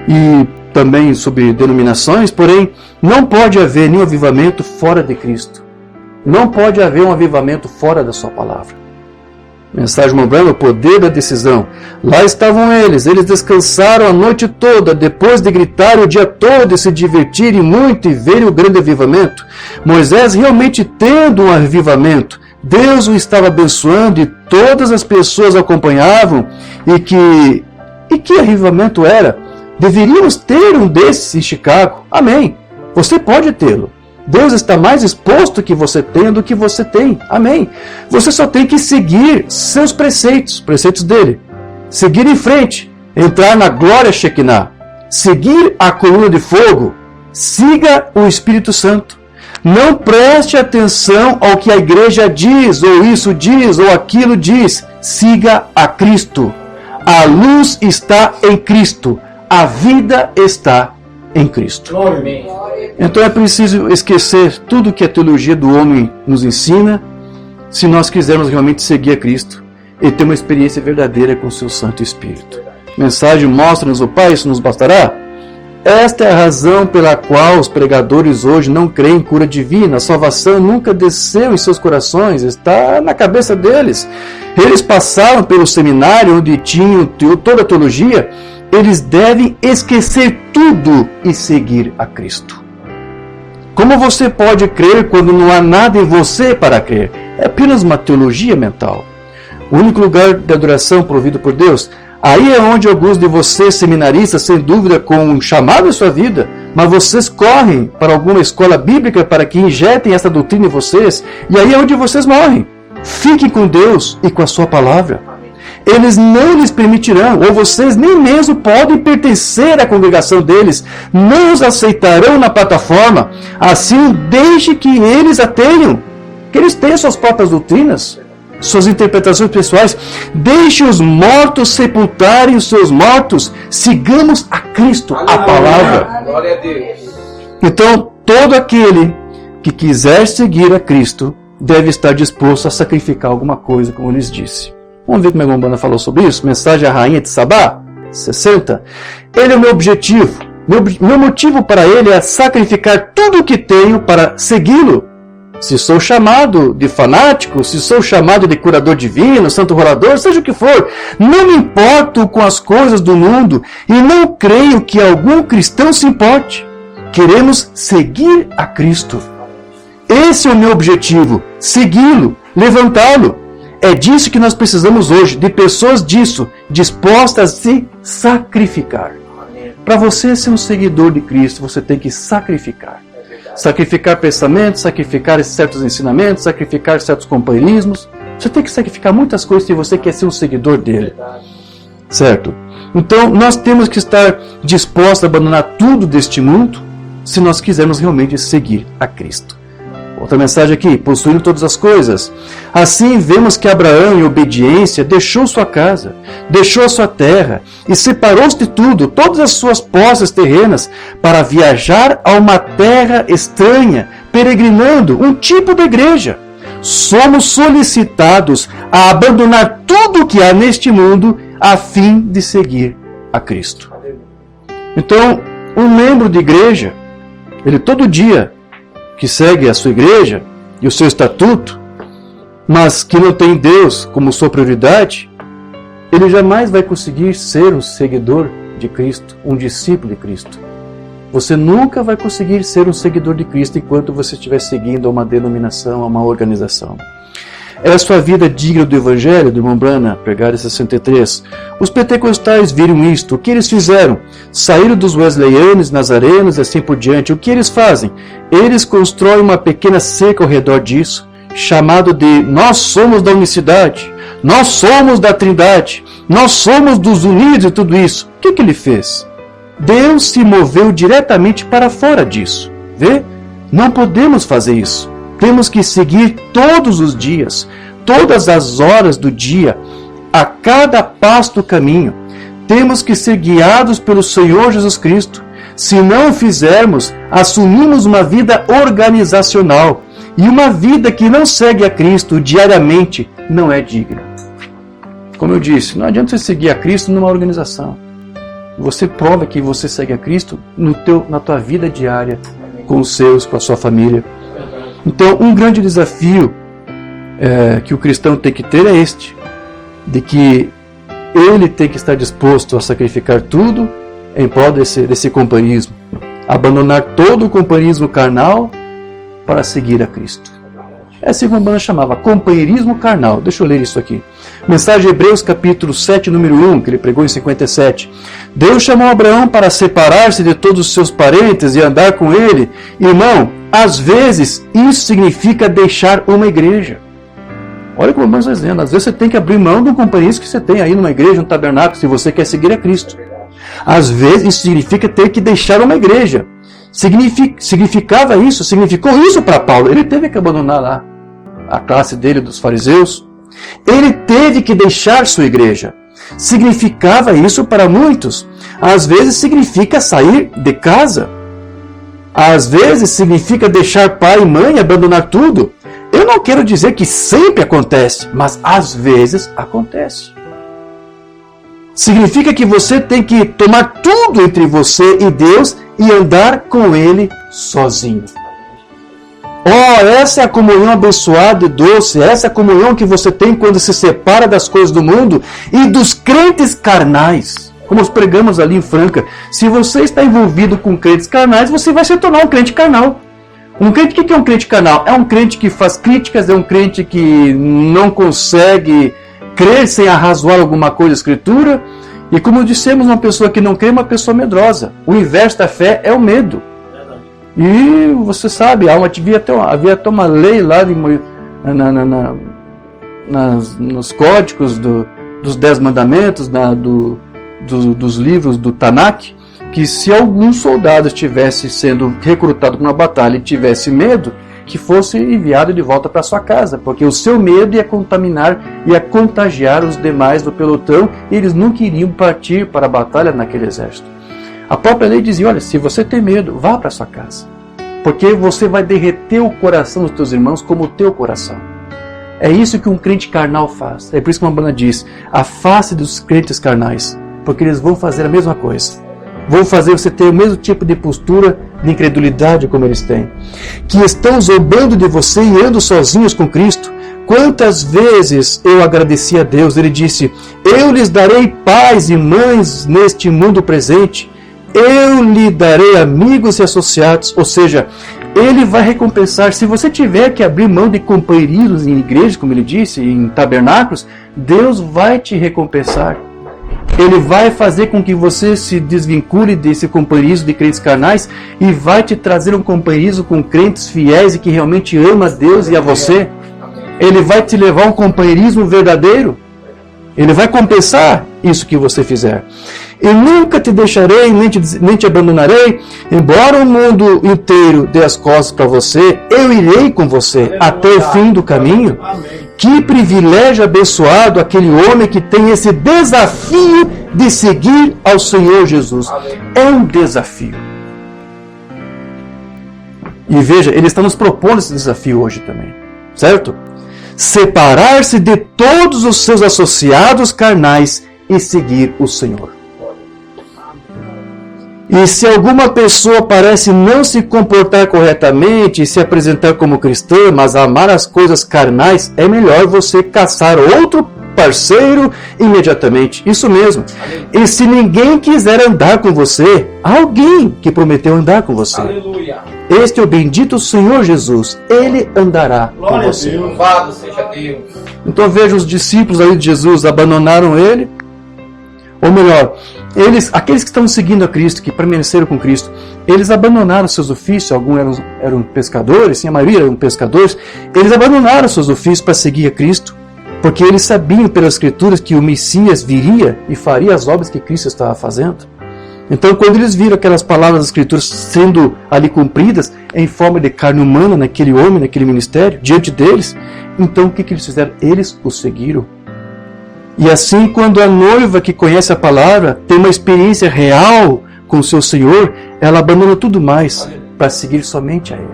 A: e também sobre denominações, porém, não pode haver nenhum avivamento fora de Cristo. Não pode haver um avivamento fora da sua palavra. Mensagem Mombrana, o poder da decisão. Lá estavam eles descansaram a noite toda, depois de gritar o dia todo e se divertirem muito e verem o grande avivamento. Moisés realmente tendo um avivamento, Deus o estava abençoando e todas as pessoas acompanhavam. E que avivamento era? Deveríamos ter um desses em Chicago. Amém. Você pode tê-lo. Deus está mais exposto que você tenha do que você tem. Amém. Você só tem que seguir seus preceitos dele. Seguir em frente, entrar na glória Shekinah. Seguir a coluna de fogo. Siga o Espírito Santo. Não preste atenção ao que a igreja diz, ou isso diz, ou aquilo diz. Siga a Cristo. A luz está em Cristo. A vida está em Cristo. Então é preciso esquecer tudo que a teologia do homem nos ensina, se nós quisermos realmente seguir a Cristo e ter uma experiência verdadeira com o seu Santo Espírito. Mensagem mostra-nos o Pai, isso nos bastará? Esta é a razão pela qual os pregadores hoje não creem em cura divina. A salvação nunca desceu em seus corações, está na cabeça deles. Eles passaram pelo seminário onde tinham toda a teologia. Eles devem esquecer tudo e seguir a Cristo. Como você pode crer quando não há nada em você para crer? É apenas uma teologia mental. O único lugar de adoração provido por Deus. Aí é onde alguns de vocês, seminaristas, sem dúvida, com um chamado em sua vida, mas vocês correm para alguma escola bíblica para que injetem essa doutrina em vocês, e aí é onde vocês morrem. Fiquem com Deus e com a sua palavra. Eles não lhes permitirão, ou vocês nem mesmo podem pertencer à congregação deles, não os aceitarão na plataforma. Assim, deixe que eles a tenham, que eles tenham suas próprias doutrinas, suas interpretações pessoais. Deixe os mortos sepultarem os seus mortos. Sigamos a Cristo, a palavra.
B: Glória a Deus.
A: Então, todo aquele que quiser seguir a Cristo deve estar disposto a sacrificar alguma coisa, como eu lhes disse. Vamos ver como a Gombana falou sobre isso. Mensagem à Rainha de Sabá, 60. Ele é o meu objetivo. Meu motivo para ele é sacrificar tudo o que tenho para segui-lo. Se sou chamado de fanático, se sou chamado de curador divino, santo rolador, seja o que for, não me importo com as coisas do mundo e não creio que algum cristão se importe. Queremos seguir a Cristo. Esse é o meu objetivo, segui-lo, levantá-lo. É disso que nós precisamos hoje, de pessoas disso, dispostas a se sacrificar. Para você ser um seguidor de Cristo, você tem que sacrificar. Sacrificar pensamentos, sacrificar certos ensinamentos, sacrificar certos companheirismos. Você tem que sacrificar muitas coisas se você quer ser um seguidor dele. Certo? Então, nós temos que estar dispostos a abandonar tudo deste mundo se nós quisermos realmente seguir a Cristo. Outra mensagem aqui, possuindo todas as coisas. Assim vemos que Abraão, em obediência, deixou sua casa, deixou a sua terra e separou-se de tudo, todas as suas posses terrenas, para viajar a uma terra estranha, peregrinando, um tipo de igreja. Somos solicitados a abandonar tudo o que há neste mundo a fim de seguir a Cristo. Então, um membro de igreja, ele todo dia que segue a sua igreja e o seu estatuto, mas que não tem Deus como sua prioridade, ele jamais vai conseguir ser um seguidor de Cristo, um discípulo de Cristo. Você nunca vai conseguir ser um seguidor de Cristo enquanto você estiver seguindo a uma denominação, a uma organização. É a sua vida digna do Evangelho, do irmão Branham, Pregado 63. Os pentecostais viram isto. O que eles fizeram? Saíram dos wesleyanos, nazarenos e assim por diante. O que eles fazem? Eles constroem uma pequena cerca ao redor disso, chamado de nós somos da unicidade, nós somos da Trindade, nós somos dos unidos e tudo isso. O que ele fez? Deus se moveu diretamente para fora disso. Vê? Não podemos fazer isso. Temos que seguir todos os dias, todas as horas do dia, a cada passo do caminho. Temos que ser guiados pelo Senhor Jesus Cristo. Se não o fizermos, assumimos uma vida organizacional. E uma vida que não segue a Cristo diariamente não é digna. Como eu disse, não adianta você seguir a Cristo numa organização. Você prova que você segue a Cristo na tua vida diária, com os seus, com a sua família. Então, um grande desafio que o cristão tem que ter é este, de que ele tem que estar disposto a sacrificar tudo em prol desse companheirismo. Abandonar todo o companheirismo carnal para seguir a Cristo. Essa irmã chamava companheirismo carnal. Deixa eu ler isso aqui. Mensagem de Hebreus capítulo 7, número 1, que ele pregou em 57. Deus chamou Abraão para separar-se de todos os seus parentes e andar com ele. Irmão, às vezes isso significa deixar uma igreja. Olha como o irmão está dizendo. Às vezes você tem que abrir mão do companheirismo que você tem aí numa igreja, num tabernáculo, se você quer seguir a Cristo. Às vezes isso significa ter que deixar uma igreja. Significou isso para Paulo. Ele teve que abandonar lá a classe dele dos fariseus. Ele teve que deixar sua igreja. Significava isso para muitos. Às vezes significa sair de casa. Às vezes significa deixar pai e mãe, abandonar tudo. Eu não quero dizer que sempre acontece, mas às vezes acontece. Significa que você tem que tomar tudo entre você e Deus e andar com Ele sozinho. Oh, essa é a comunhão abençoada e doce, essa é a comunhão que você tem quando se separa das coisas do mundo e dos crentes carnais. Como nós pregamos ali em Franca, se você está envolvido com crentes carnais, você vai se tornar um crente carnal. Um crente, o que é um crente carnal? É um crente que faz críticas, é um crente que não consegue crer sem arrazoar alguma coisa da Escritura. E como dissemos, uma pessoa que não crê é uma pessoa medrosa. O inverso da fé é o medo. E você sabe, havia até uma lei lá nos códigos dos 10 mandamentos, dos livros do Tanakh, que se algum soldado estivesse sendo recrutado para uma batalha e tivesse medo, que fosse enviado de volta para sua casa, porque o seu medo ia contaminar, ia contagiar os demais do pelotão, e eles não queriam partir para a batalha naquele exército. A própria lei dizia, olha, se você tem medo, vá para sua casa, porque você vai derreter o coração dos teus irmãos como o teu coração. É isso que um crente carnal faz. É por isso que uma banda diz, afaste dos crentes carnais, porque eles vão fazer a mesma coisa. Vão fazer você ter o mesmo tipo de postura de incredulidade como eles têm. Que estão zombando de você e andam sozinhos com Cristo. Quantas vezes eu agradeci a Deus. Ele disse, eu lhes darei pais e mães neste mundo presente. Eu lhe darei amigos e associados. Ou seja, Ele vai recompensar. Se você tiver que abrir mão de companheirismos em igrejas, como ele disse, em tabernáculos, Deus vai te recompensar. Ele vai fazer com que você se desvincule desse companheirismo de crentes carnais e vai te trazer um companheirismo com crentes fiéis e que realmente ama a Deus e a você. Ele vai te levar a um companheirismo verdadeiro. Ele vai compensar isso que você fizer. Eu nunca te deixarei, nem te abandonarei. Embora o mundo inteiro dê as costas para você, eu irei com você até o fim do caminho. Que privilégio abençoado aquele homem que tem esse desafio de seguir ao Senhor Jesus. É um desafio. E veja, ele está nos propondo esse desafio hoje também. Certo? Separar-se de todos os seus associados carnais e seguir o Senhor. E se alguma pessoa parece não se comportar corretamente e se apresentar como cristã, mas amar as coisas carnais, é melhor você caçar outro parceiro imediatamente. Isso mesmo. E se ninguém quiser andar com você, há alguém que prometeu andar com você.
B: Aleluia.
A: Este é o bendito Senhor Jesus. Ele andará com
B: Glória a
A: você.
B: Deus. Louvado seja Deus.
A: Então veja, os discípulos ali de Jesus abandonaram ele. Ou melhor, aqueles que estão seguindo a Cristo, que permaneceram com Cristo, eles abandonaram seus ofícios. Alguns eram pescadores, sim, a maioria eram pescadores. Eles abandonaram seus ofícios para seguir a Cristo, porque eles sabiam pelas Escrituras que o Messias viria e faria as obras que Cristo estava fazendo. Então, quando eles viram aquelas palavras das Escrituras sendo ali cumpridas em forma de carne humana, naquele homem, naquele ministério, diante deles, então o que eles fizeram? Eles o seguiram. E assim, quando a noiva que conhece a palavra tem uma experiência real com o seu Senhor, ela abandona tudo mais para seguir somente a Ele.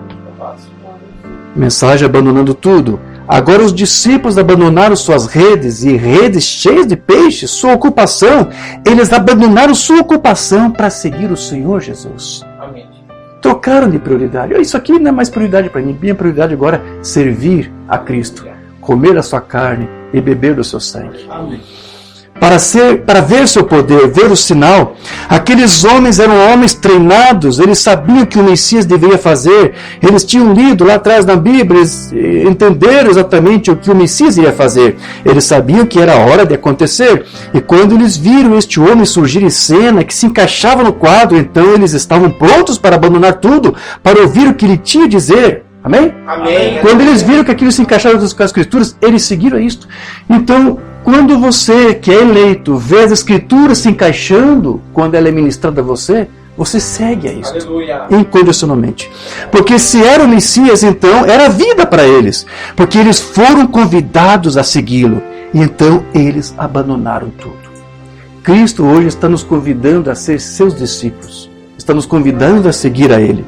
A: Mensagem abandonando tudo. Agora os discípulos abandonaram suas redes, e redes cheias de peixes, sua ocupação. Eles abandonaram sua ocupação para seguir o Senhor Jesus.
B: Amém.
A: Trocaram de prioridade. Isso aqui não é mais prioridade para mim. Minha prioridade agora é servir a Cristo, comer a sua carne e beber do seu sangue.
B: Amém.
A: Para ver seu poder, ver o sinal, aqueles homens eram homens treinados, eles sabiam o que o Messias deveria fazer, eles tinham lido lá atrás na Bíblia, eles entenderam exatamente o que o Messias iria fazer, eles sabiam que era a hora de acontecer, e quando eles viram este homem surgir em cena, que se encaixava no quadro, então eles estavam prontos para abandonar tudo, para ouvir o que ele tinha a dizer. Amém?
B: Amém.
A: Quando eles viram que aquilo se encaixava com as Escrituras, eles seguiram isto. Então, quando você que é eleito vê as Escrituras se encaixando, quando ela é ministrada a você, você segue a isso.
B: Aleluia.
A: Incondicionalmente. Porque se era o Messias, então era vida para eles. Porque eles foram convidados a segui-lo. E então eles abandonaram tudo. Cristo hoje está nos convidando a ser seus discípulos. Está nos convidando a seguir a Ele.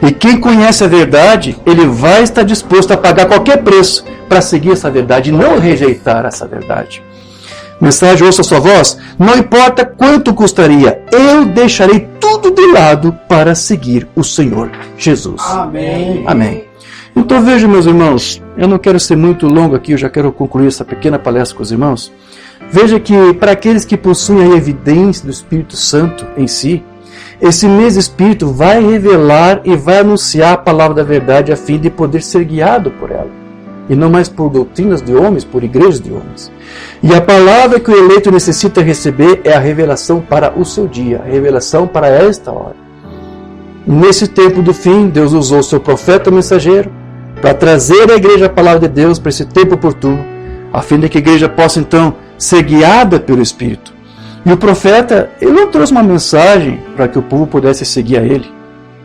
A: E quem conhece a verdade, ele vai estar disposto a pagar qualquer preço para seguir essa verdade e não rejeitar essa verdade. Mensagem, ouça a sua voz. Não importa quanto custaria, eu deixarei tudo de lado para seguir o Senhor Jesus.
B: Amém.
A: Amém. Então veja, meus irmãos, eu não quero ser muito longo aqui, eu já quero concluir essa pequena palestra com os irmãos. Veja que para aqueles que possuem a evidência do Espírito Santo em si, esse mesmo Espírito vai revelar e vai anunciar a palavra da verdade a fim de poder ser guiado por ela. E não mais por doutrinas de homens, por igrejas de homens. E a palavra que o eleito necessita receber é a revelação para o seu dia, a revelação para esta hora. Nesse tempo do fim, Deus usou o seu profeta mensageiro para trazer à igreja a palavra de Deus para esse tempo oportuno, a fim de que a igreja possa então ser guiada pelo Espírito. E o profeta, ele não trouxe uma mensagem para que o povo pudesse seguir a ele,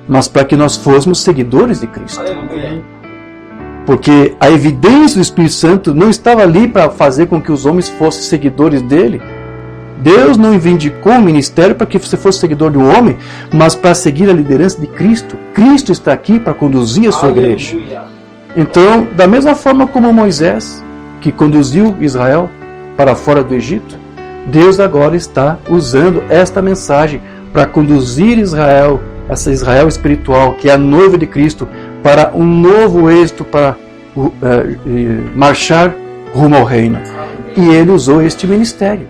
A: mas para que nós fôssemos seguidores de Cristo.
B: Aleluia.
A: Porque a evidência do Espírito Santo não estava ali para fazer com que os homens fossem seguidores dele. Deus não vindicou o ministério para que você fosse seguidor de um homem, mas para seguir a liderança de Cristo. Cristo está aqui para conduzir a sua igreja.
B: Aleluia.
A: Então, da mesma forma como Moisés, que conduziu Israel para fora do Egito, Deus agora está usando esta mensagem para conduzir Israel, essa Israel espiritual, que é a noiva de Cristo, para um novo êxito, para marchar rumo ao reino. E ele usou este ministério.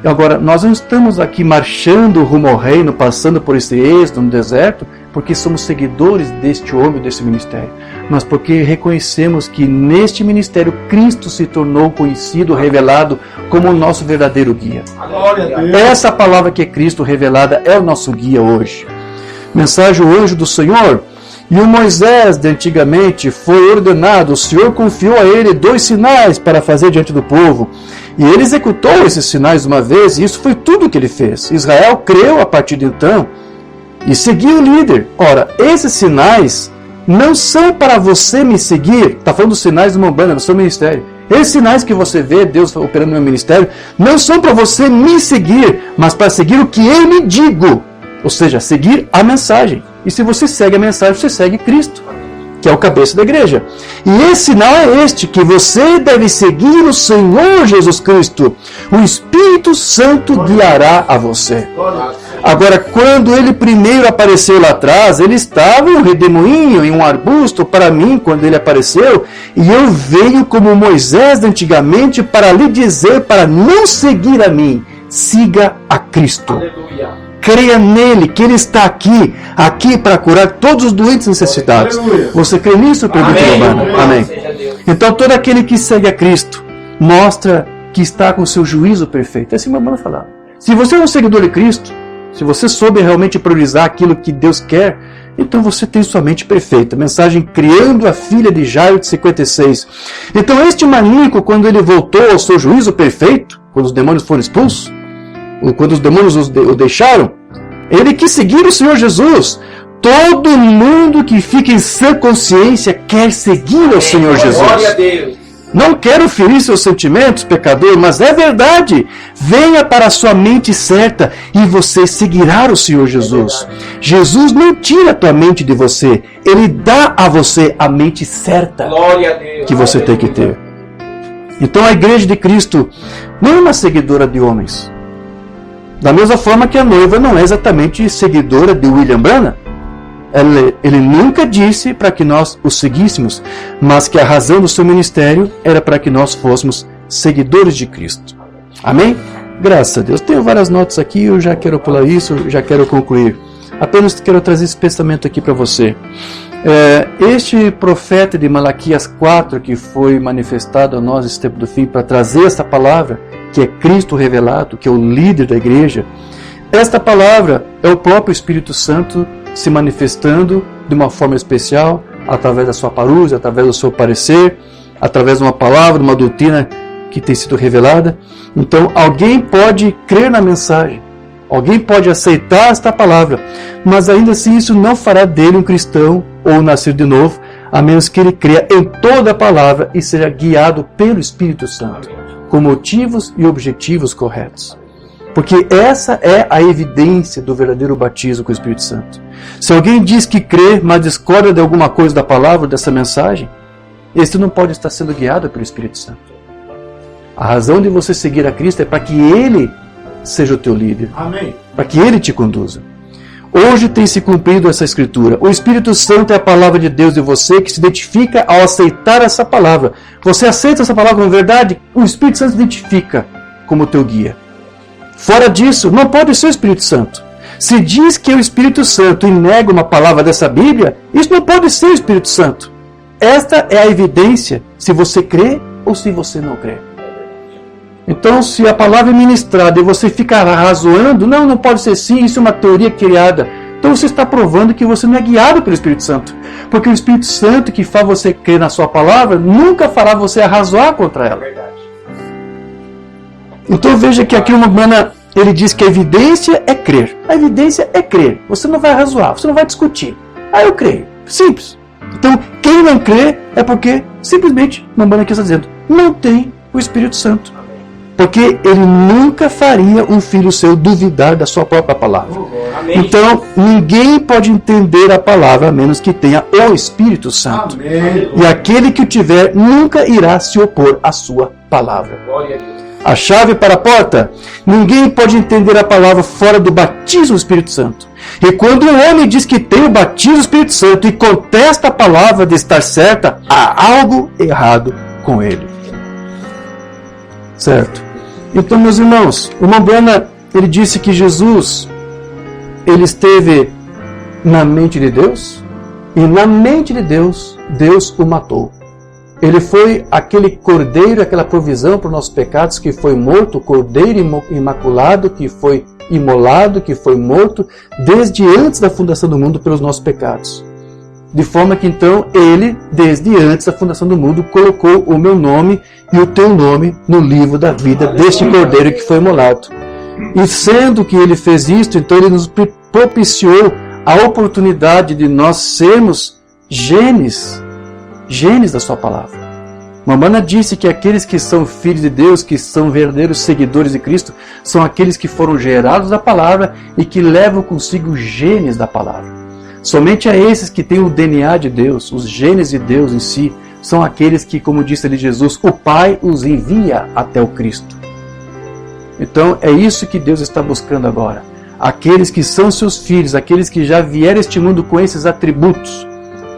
A: E agora, nós não estamos aqui marchando rumo ao reino, passando por esse êxito no deserto, porque somos seguidores deste homem, desse ministério, mas porque reconhecemos que neste ministério Cristo se tornou conhecido, revelado como o nosso verdadeiro guia.
B: Glória a Deus.
A: Essa palavra que é Cristo revelada é o nosso guia hoje. Mensagem, o anjo do Senhor. E o Moisés de antigamente foi ordenado, o Senhor confiou a ele 2 sinais para fazer diante do povo. E ele executou esses sinais uma vez, e isso foi tudo o que ele fez. Israel creu a partir de então e seguiu o líder. Ora, esses sinais não são para você me seguir. Está falando dos sinais do Umbanda, do seu ministério. Esses sinais que você vê Deus operando no meu ministério não são para você me seguir, mas para seguir o que eu lhe digo. Ou seja, seguir a mensagem. E se você segue a mensagem, você segue Cristo, que é o cabeça da igreja. E esse sinal é este, que você deve seguir o Senhor Jesus Cristo. O Espírito Santo guiará a você. Agora, quando ele primeiro apareceu lá atrás, ele estava em um redemoinho, em um arbusto, para mim, quando ele apareceu, e eu venho como Moisés de antigamente para lhe dizer, para não seguir a mim, siga a Cristo.
B: Aleluia.
A: Creia nele, que ele está aqui para curar todos os doentes necessitados. Você crê nisso, pergunta Romana? Amém. Então, todo aquele que segue a Cristo, mostra que está com o seu juízo perfeito. É assim que a Romana falava. Se você é um seguidor de Cristo, se você souber realmente priorizar aquilo que Deus quer, então você tem sua mente perfeita. Mensagem criando a filha de Jairo de 56. Então este maníaco, quando ele voltou ao seu juízo perfeito, quando os demônios foram expulsos, ou quando os demônios o deixaram, ele quis seguir o Senhor Jesus. Todo mundo que fica em sã consciência quer seguir ao Senhor Jesus.
B: Glória a Deus.
A: Não quero ferir seus sentimentos, pecador, mas é verdade. Venha para a sua mente certa e você seguirá o Senhor Jesus. Jesus não tira a tua mente de você. Ele dá a você a mente certa
B: Glória a Deus.
A: que você tem que ter. Então a igreja de Cristo não é uma seguidora de homens. Da mesma forma que a noiva não é exatamente seguidora de William Branham. Ele nunca disse para que nós o seguíssemos, mas que a razão do seu ministério era para que nós fôssemos seguidores de Cristo. Amém? Graças a Deus. Tenho várias notas aqui, eu já quero pular isso, já quero concluir. Apenas quero trazer esse pensamento aqui para você. Este profeta de Malaquias 4, que foi manifestado a nós nesse tempo do fim, para trazer essa palavra, que é Cristo revelado, que é o líder da igreja, esta palavra é o próprio Espírito Santo se manifestando de uma forma especial, através da sua parúzia, através do seu parecer, através de uma palavra, de uma doutrina que tem sido revelada. Então, alguém pode crer na mensagem, alguém pode aceitar esta palavra, mas ainda assim isso não fará dele um cristão ou um nascido de novo, a menos que ele creia em toda a palavra e seja guiado pelo Espírito Santo, com motivos e objetivos corretos. Porque essa é a evidência do verdadeiro batismo com o Espírito Santo. Se alguém diz que crê, mas discorda de alguma coisa da palavra, dessa mensagem, esse não pode estar sendo guiado pelo Espírito Santo. A razão de você seguir a Cristo é para que Ele seja o teu líder.
B: Amém.
A: Para que Ele te conduza. Hoje tem se cumprido essa escritura. O Espírito Santo é a palavra de Deus de você que se identifica ao aceitar essa palavra. Você aceita essa palavra como verdade, o Espírito Santo se identifica como teu guia. Fora disso, não pode ser o Espírito Santo. Se diz que é o Espírito Santo e nega uma palavra dessa Bíblia, isso não pode ser o Espírito Santo. Esta é a evidência se você crê ou se você não crê. Então, se a palavra é ministrada e você fica razoando, não pode ser sim, isso é uma teoria criada. Então você está provando que você não é guiado pelo Espírito Santo. Porque o Espírito Santo que faz você crer na sua palavra, nunca fará você arrazoar contra ela. Então veja que aqui uma mana, ele diz que a evidência é crer. A evidência é crer. Você não vai razoar, você não vai discutir. Eu creio. Simples. Então, quem não crê é porque, simplesmente, Mambana aqui está dizendo, não tem o Espírito Santo. Porque ele nunca faria um filho seu duvidar da sua própria palavra.
B: Amém.
A: Então, ninguém pode entender a palavra a menos que tenha o Espírito Santo.
B: Amém.
A: E aquele que o tiver nunca irá se opor à sua palavra.
B: Glória a Deus.
A: A chave para a porta, ninguém pode entender a palavra fora do batismo do Espírito Santo. E quando um homem diz que tem o batismo do Espírito Santo e contesta a palavra de estar certa, há algo errado com ele. Certo? Então, meus irmãos, o Mambana, ele disse que Jesus, ele esteve na mente de Deus, e na mente de Deus, Deus o matou. Ele foi aquele cordeiro, aquela provisão para os nossos pecados, que foi morto, o cordeiro imaculado, que foi imolado, que foi morto, desde antes da fundação do mundo pelos nossos pecados. De forma que então ele, desde antes da fundação do mundo, colocou o meu nome e o teu nome no livro da vida deste cordeiro que foi imolado. E sendo que ele fez isto, então ele nos propiciou a oportunidade de nós sermos genes da sua palavra. Mambana disse que aqueles que são filhos de Deus, que são verdadeiros seguidores de Cristo, são aqueles que foram gerados da palavra e que levam consigo os genes da palavra. Somente a esses que têm o DNA de Deus, os genes de Deus em si, são aqueles que, como disse ali Jesus, o Pai os envia até o Cristo. Então é isso que Deus está buscando agora. aqueles que são seus filhos, aqueles que já vieram a este mundo com esses atributos.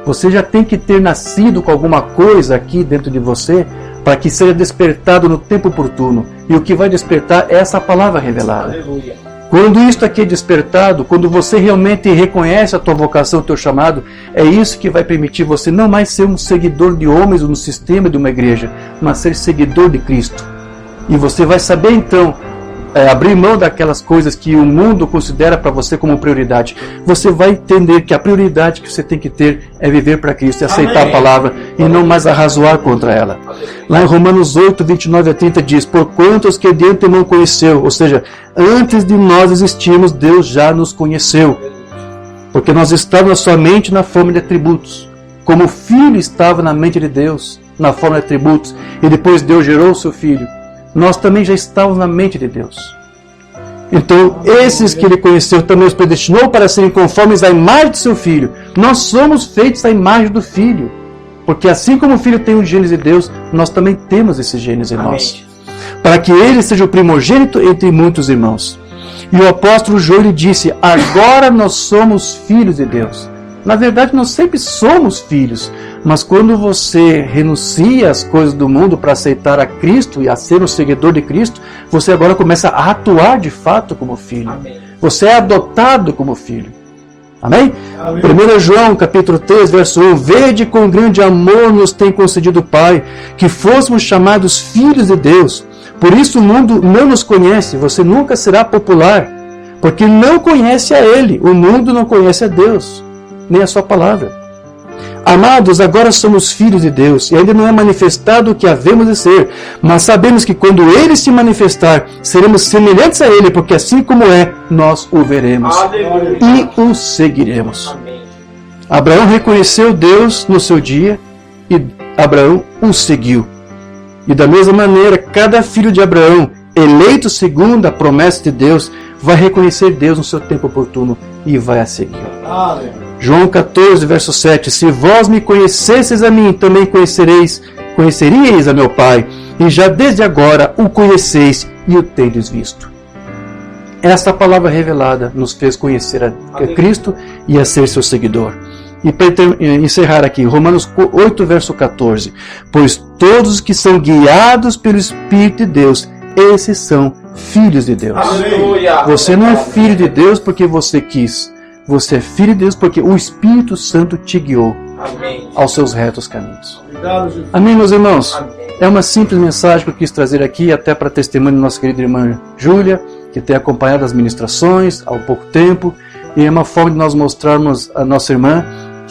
A: Você já tem que ter nascido com alguma coisa aqui dentro de você para que seja despertado no tempo oportuno. E o que vai despertar é essa palavra revelada.
B: Aleluia.
A: Quando isto aqui é despertado, quando você realmente reconhece a tua vocação, o teu chamado, é isso que vai permitir você não mais ser um seguidor de homens ou no sistema de uma igreja, mas ser seguidor de Cristo. E você vai saber então abrir mão daquelas coisas que o mundo considera para você como prioridade. Você vai entender que a prioridade que você tem que ter é viver para Cristo e aceitar a palavra e não mais arrazoar contra ela. Lá em Romanos 8, 29 a 30 diz: porquanto os que de antemão conheceu, ou seja, antes de nós existirmos, Deus já nos conheceu. Porque nós estávamos somente na forma de atributos. Como o Filho estava na mente de Deus, na forma de atributos, e depois Deus gerou o seu Filho, nós também já estávamos na mente de Deus. Então, esses que Ele conheceu também os predestinou para serem conformes à imagem de seu Filho. Nós somos feitos à imagem do Filho. Porque assim como o Filho tem o gênese de Deus, nós também temos esse gênese em nós. Para que Ele seja o primogênito entre muitos irmãos. E o apóstolo João lhe disse: agora nós somos filhos de Deus. Na verdade, nós sempre somos filhos. Mas quando você renuncia às coisas do mundo para aceitar a Cristo e a ser um seguidor de Cristo, você agora começa a atuar de fato como filho.
B: Amém.
A: Você é adotado como filho. Amém?
B: Amém.
A: 1 João, capítulo 3, verso 1. Vede com grande amor nos tem concedido o Pai, que fôssemos chamados filhos de Deus. Por isso o mundo não nos conhece. Você nunca será popular, porque não conhece a Ele. O mundo não conhece a Deus, nem a sua palavra. Amados, agora somos filhos de Deus, e ainda não é manifestado o que havemos de ser, mas sabemos que quando Ele se manifestar, seremos semelhantes a Ele, porque assim como é, nós o veremos.
B: Aleluia.
A: E o seguiremos.
B: Amém.
A: Abraão reconheceu Deus no seu dia, e Abraão o seguiu. E da mesma maneira, cada filho de Abraão, eleito segundo a promessa de Deus, vai reconhecer Deus no seu tempo oportuno e vai a segui-lo.
B: Aleluia.
A: João 14, verso 7. Se vós me conhecesseis a mim, também conheceríeis a meu Pai, e já desde agora o conheceis e o tendes visto. Esta palavra revelada nos fez conhecer a Cristo e a ser seu seguidor. E para encerrar aqui, Romanos 8, verso 14. Pois todos os que são guiados pelo Espírito de Deus, esses são filhos de Deus.
B: Aleluia.
A: Você não é filho de Deus porque você quis. Você é filho de Deus porque o Espírito Santo te guiou
B: Amém.
A: aos seus retos caminhos.
B: Obrigado, Jesus.
A: Amém, meus irmãos?
B: Amém.
A: É uma simples mensagem que eu quis trazer aqui, até para testemunho da nossa querida irmã Júlia, que tem acompanhado as ministrações há pouco tempo, e é uma forma de nós mostrarmos a nossa irmã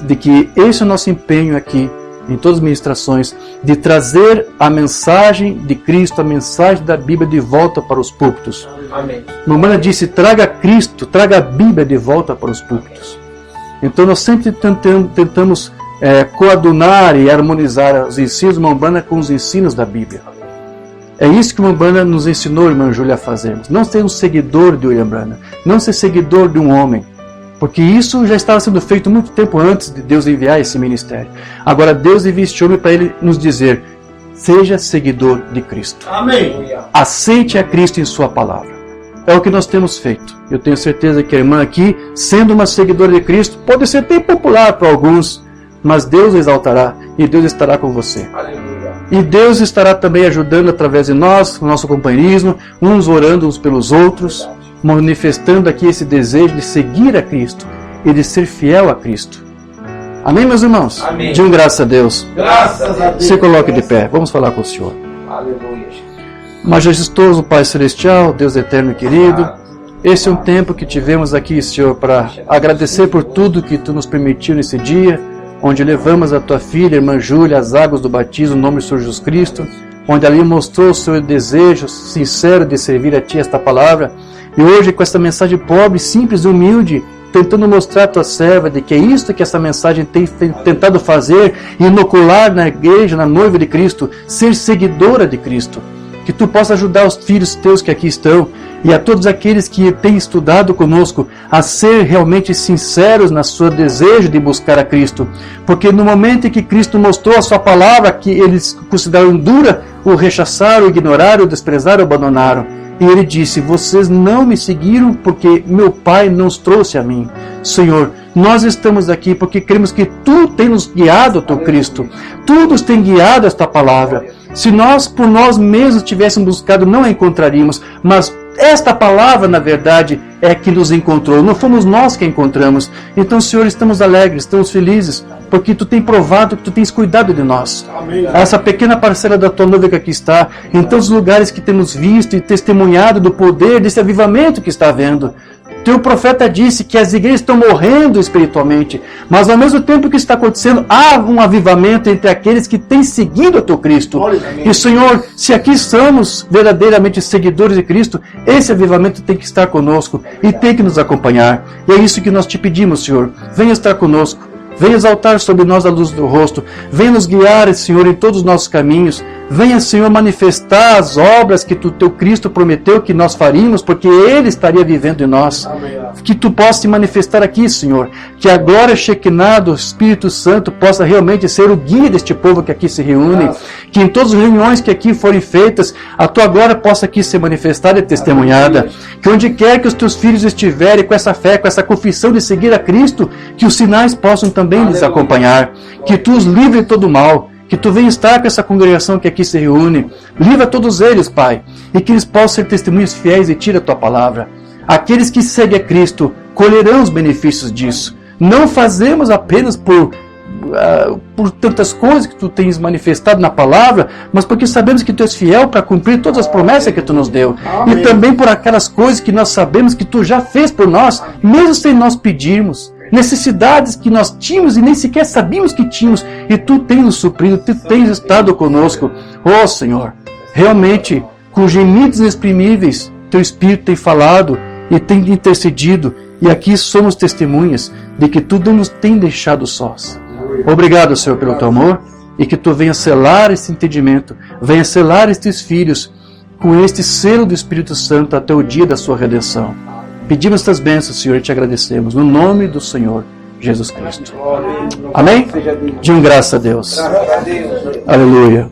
A: de que esse é o nosso empenho aqui, em todas as ministrações, de trazer a mensagem de Cristo, a mensagem da Bíblia de volta para os púlpitos.
B: Amém.
A: Mamãe disse: traga Cristo, traga a Bíblia de volta para os púlpitos. Então nós sempre tentamos coadunar e harmonizar os ensinos da Umbanda com os ensinos da Bíblia. É isso que o Umbanda nos ensinou, irmã Júlia, a fazermos. Não ser um seguidor de Umbanda, não ser seguidor de um homem, porque isso já estava sendo feito muito tempo antes de Deus enviar esse ministério. Agora Deus envia este homem para ele nos dizer: seja seguidor de Cristo.
B: Amém.
A: Aceite a Cristo em sua palavra. É o que nós temos feito. Eu tenho certeza que a irmã aqui, sendo uma seguidora de Cristo, pode ser até popular para alguns, mas Deus exaltará e Deus estará com você.
B: Aleluia.
A: E Deus estará também ajudando através de nós, o nosso companheirismo, uns orando uns pelos outros, manifestando aqui esse desejo de seguir a Cristo e de ser fiel a Cristo. Amém, meus irmãos?
B: Amém.
A: Deem graças a Deus.
B: Graças a Deus.
A: Se coloque de pé. Vamos falar com o Senhor.
B: Aleluia.
A: Majestoso Pai Celestial, Deus eterno e querido, esse é um tempo que tivemos aqui, Senhor, para agradecer por tudo que Tu nos permitiu nesse dia, onde levamos a Tua filha, irmã Júlia, às águas do batismo, no nome do Senhor Jesus Cristo, onde ali mostrou o seu desejo sincero de servir a Ti esta palavra, e hoje com esta mensagem pobre, simples e humilde, tentando mostrar a Tua serva de que é isto que essa mensagem tem tentado fazer, inocular na igreja, na noiva de Cristo, ser seguidora de Cristo. Que Tu possa ajudar os filhos Teus que aqui estão e a todos aqueles que têm estudado conosco a ser realmente sinceros no seu desejo de buscar a Cristo. Porque no momento em que Cristo mostrou a sua palavra, que eles consideraram dura, o rechaçaram, o ignoraram, o desprezaram, o abandonaram. E ele disse: vocês não me seguiram porque meu Pai nos trouxe a mim. Senhor, nós estamos aqui porque cremos que Tu tens nos guiado, Teu Cristo. Tu nos tem guiado esta palavra. Se nós por nós mesmos tivéssemos buscado, não a encontraríamos, mas esta palavra, na verdade, é que nos encontrou. Não fomos nós que a encontramos. Então, Senhor, estamos alegres, estamos felizes, porque Tu tens provado que Tu tens cuidado de nós. Amém. Essa pequena parcela da Tua noiva que aqui está, em todos os lugares que temos visto e testemunhado do poder, desse avivamento que está havendo. Teu profeta disse que as igrejas estão morrendo espiritualmente, mas ao mesmo tempo que está acontecendo, há um avivamento entre aqueles que têm seguido a Teu Cristo. E, Senhor, se aqui somos verdadeiramente seguidores de Cristo, esse avivamento tem que estar conosco e tem que nos acompanhar. E é isso que nós te pedimos, Senhor. Venha estar conosco. Venha exaltar sobre nós a luz do rosto. Venha nos guiar, Senhor, em todos os nossos caminhos. Venha, Senhor, manifestar as obras que Teu Cristo prometeu que nós faríamos, porque Ele estaria vivendo em nós. Amém. Que Tu possa se manifestar aqui, Senhor. Que a glória Shekinah do Espírito Santo possa realmente ser o guia deste povo que aqui se reúne. Que em todas as reuniões que aqui forem feitas, a Tua glória possa aqui ser manifestada e testemunhada. Amém. Que onde quer que os Teus filhos estiverem com essa fé, com essa confissão de seguir a Cristo, que os sinais possam também lhes acompanhar. Que Tu os livre de todo mal. Que Tu venha estar com essa congregação que aqui se reúne. Livra todos eles, Pai. E que eles possam ser testemunhos fiéis e tira a Tua palavra. Aqueles que seguem a Cristo colherão os benefícios disso. Não fazemos apenas por tantas coisas que Tu tens manifestado na palavra, mas porque sabemos que Tu és fiel para cumprir todas as promessas que Tu nos deu. Amém. E também por aquelas coisas que nós sabemos que Tu já fez por nós, mesmo sem nós pedirmos. Necessidades que nós tínhamos e nem sequer sabíamos que tínhamos, e Tu tens nos suprido, Tu tens estado conosco. Oh, Senhor, realmente, com gemidos inexprimíveis, Teu Espírito tem falado e tem intercedido, e aqui somos testemunhas de que Tu não nos tem deixado sós. Obrigado, Senhor, pelo Teu amor, e que Tu venha selar esse entendimento, venha selar estes filhos com este selo do Espírito Santo até o dia da sua redenção. Pedimos estas bênçãos, Senhor, e Te agradecemos, no nome do Senhor Jesus Cristo. Amém? Digam graças a Deus. Aleluia.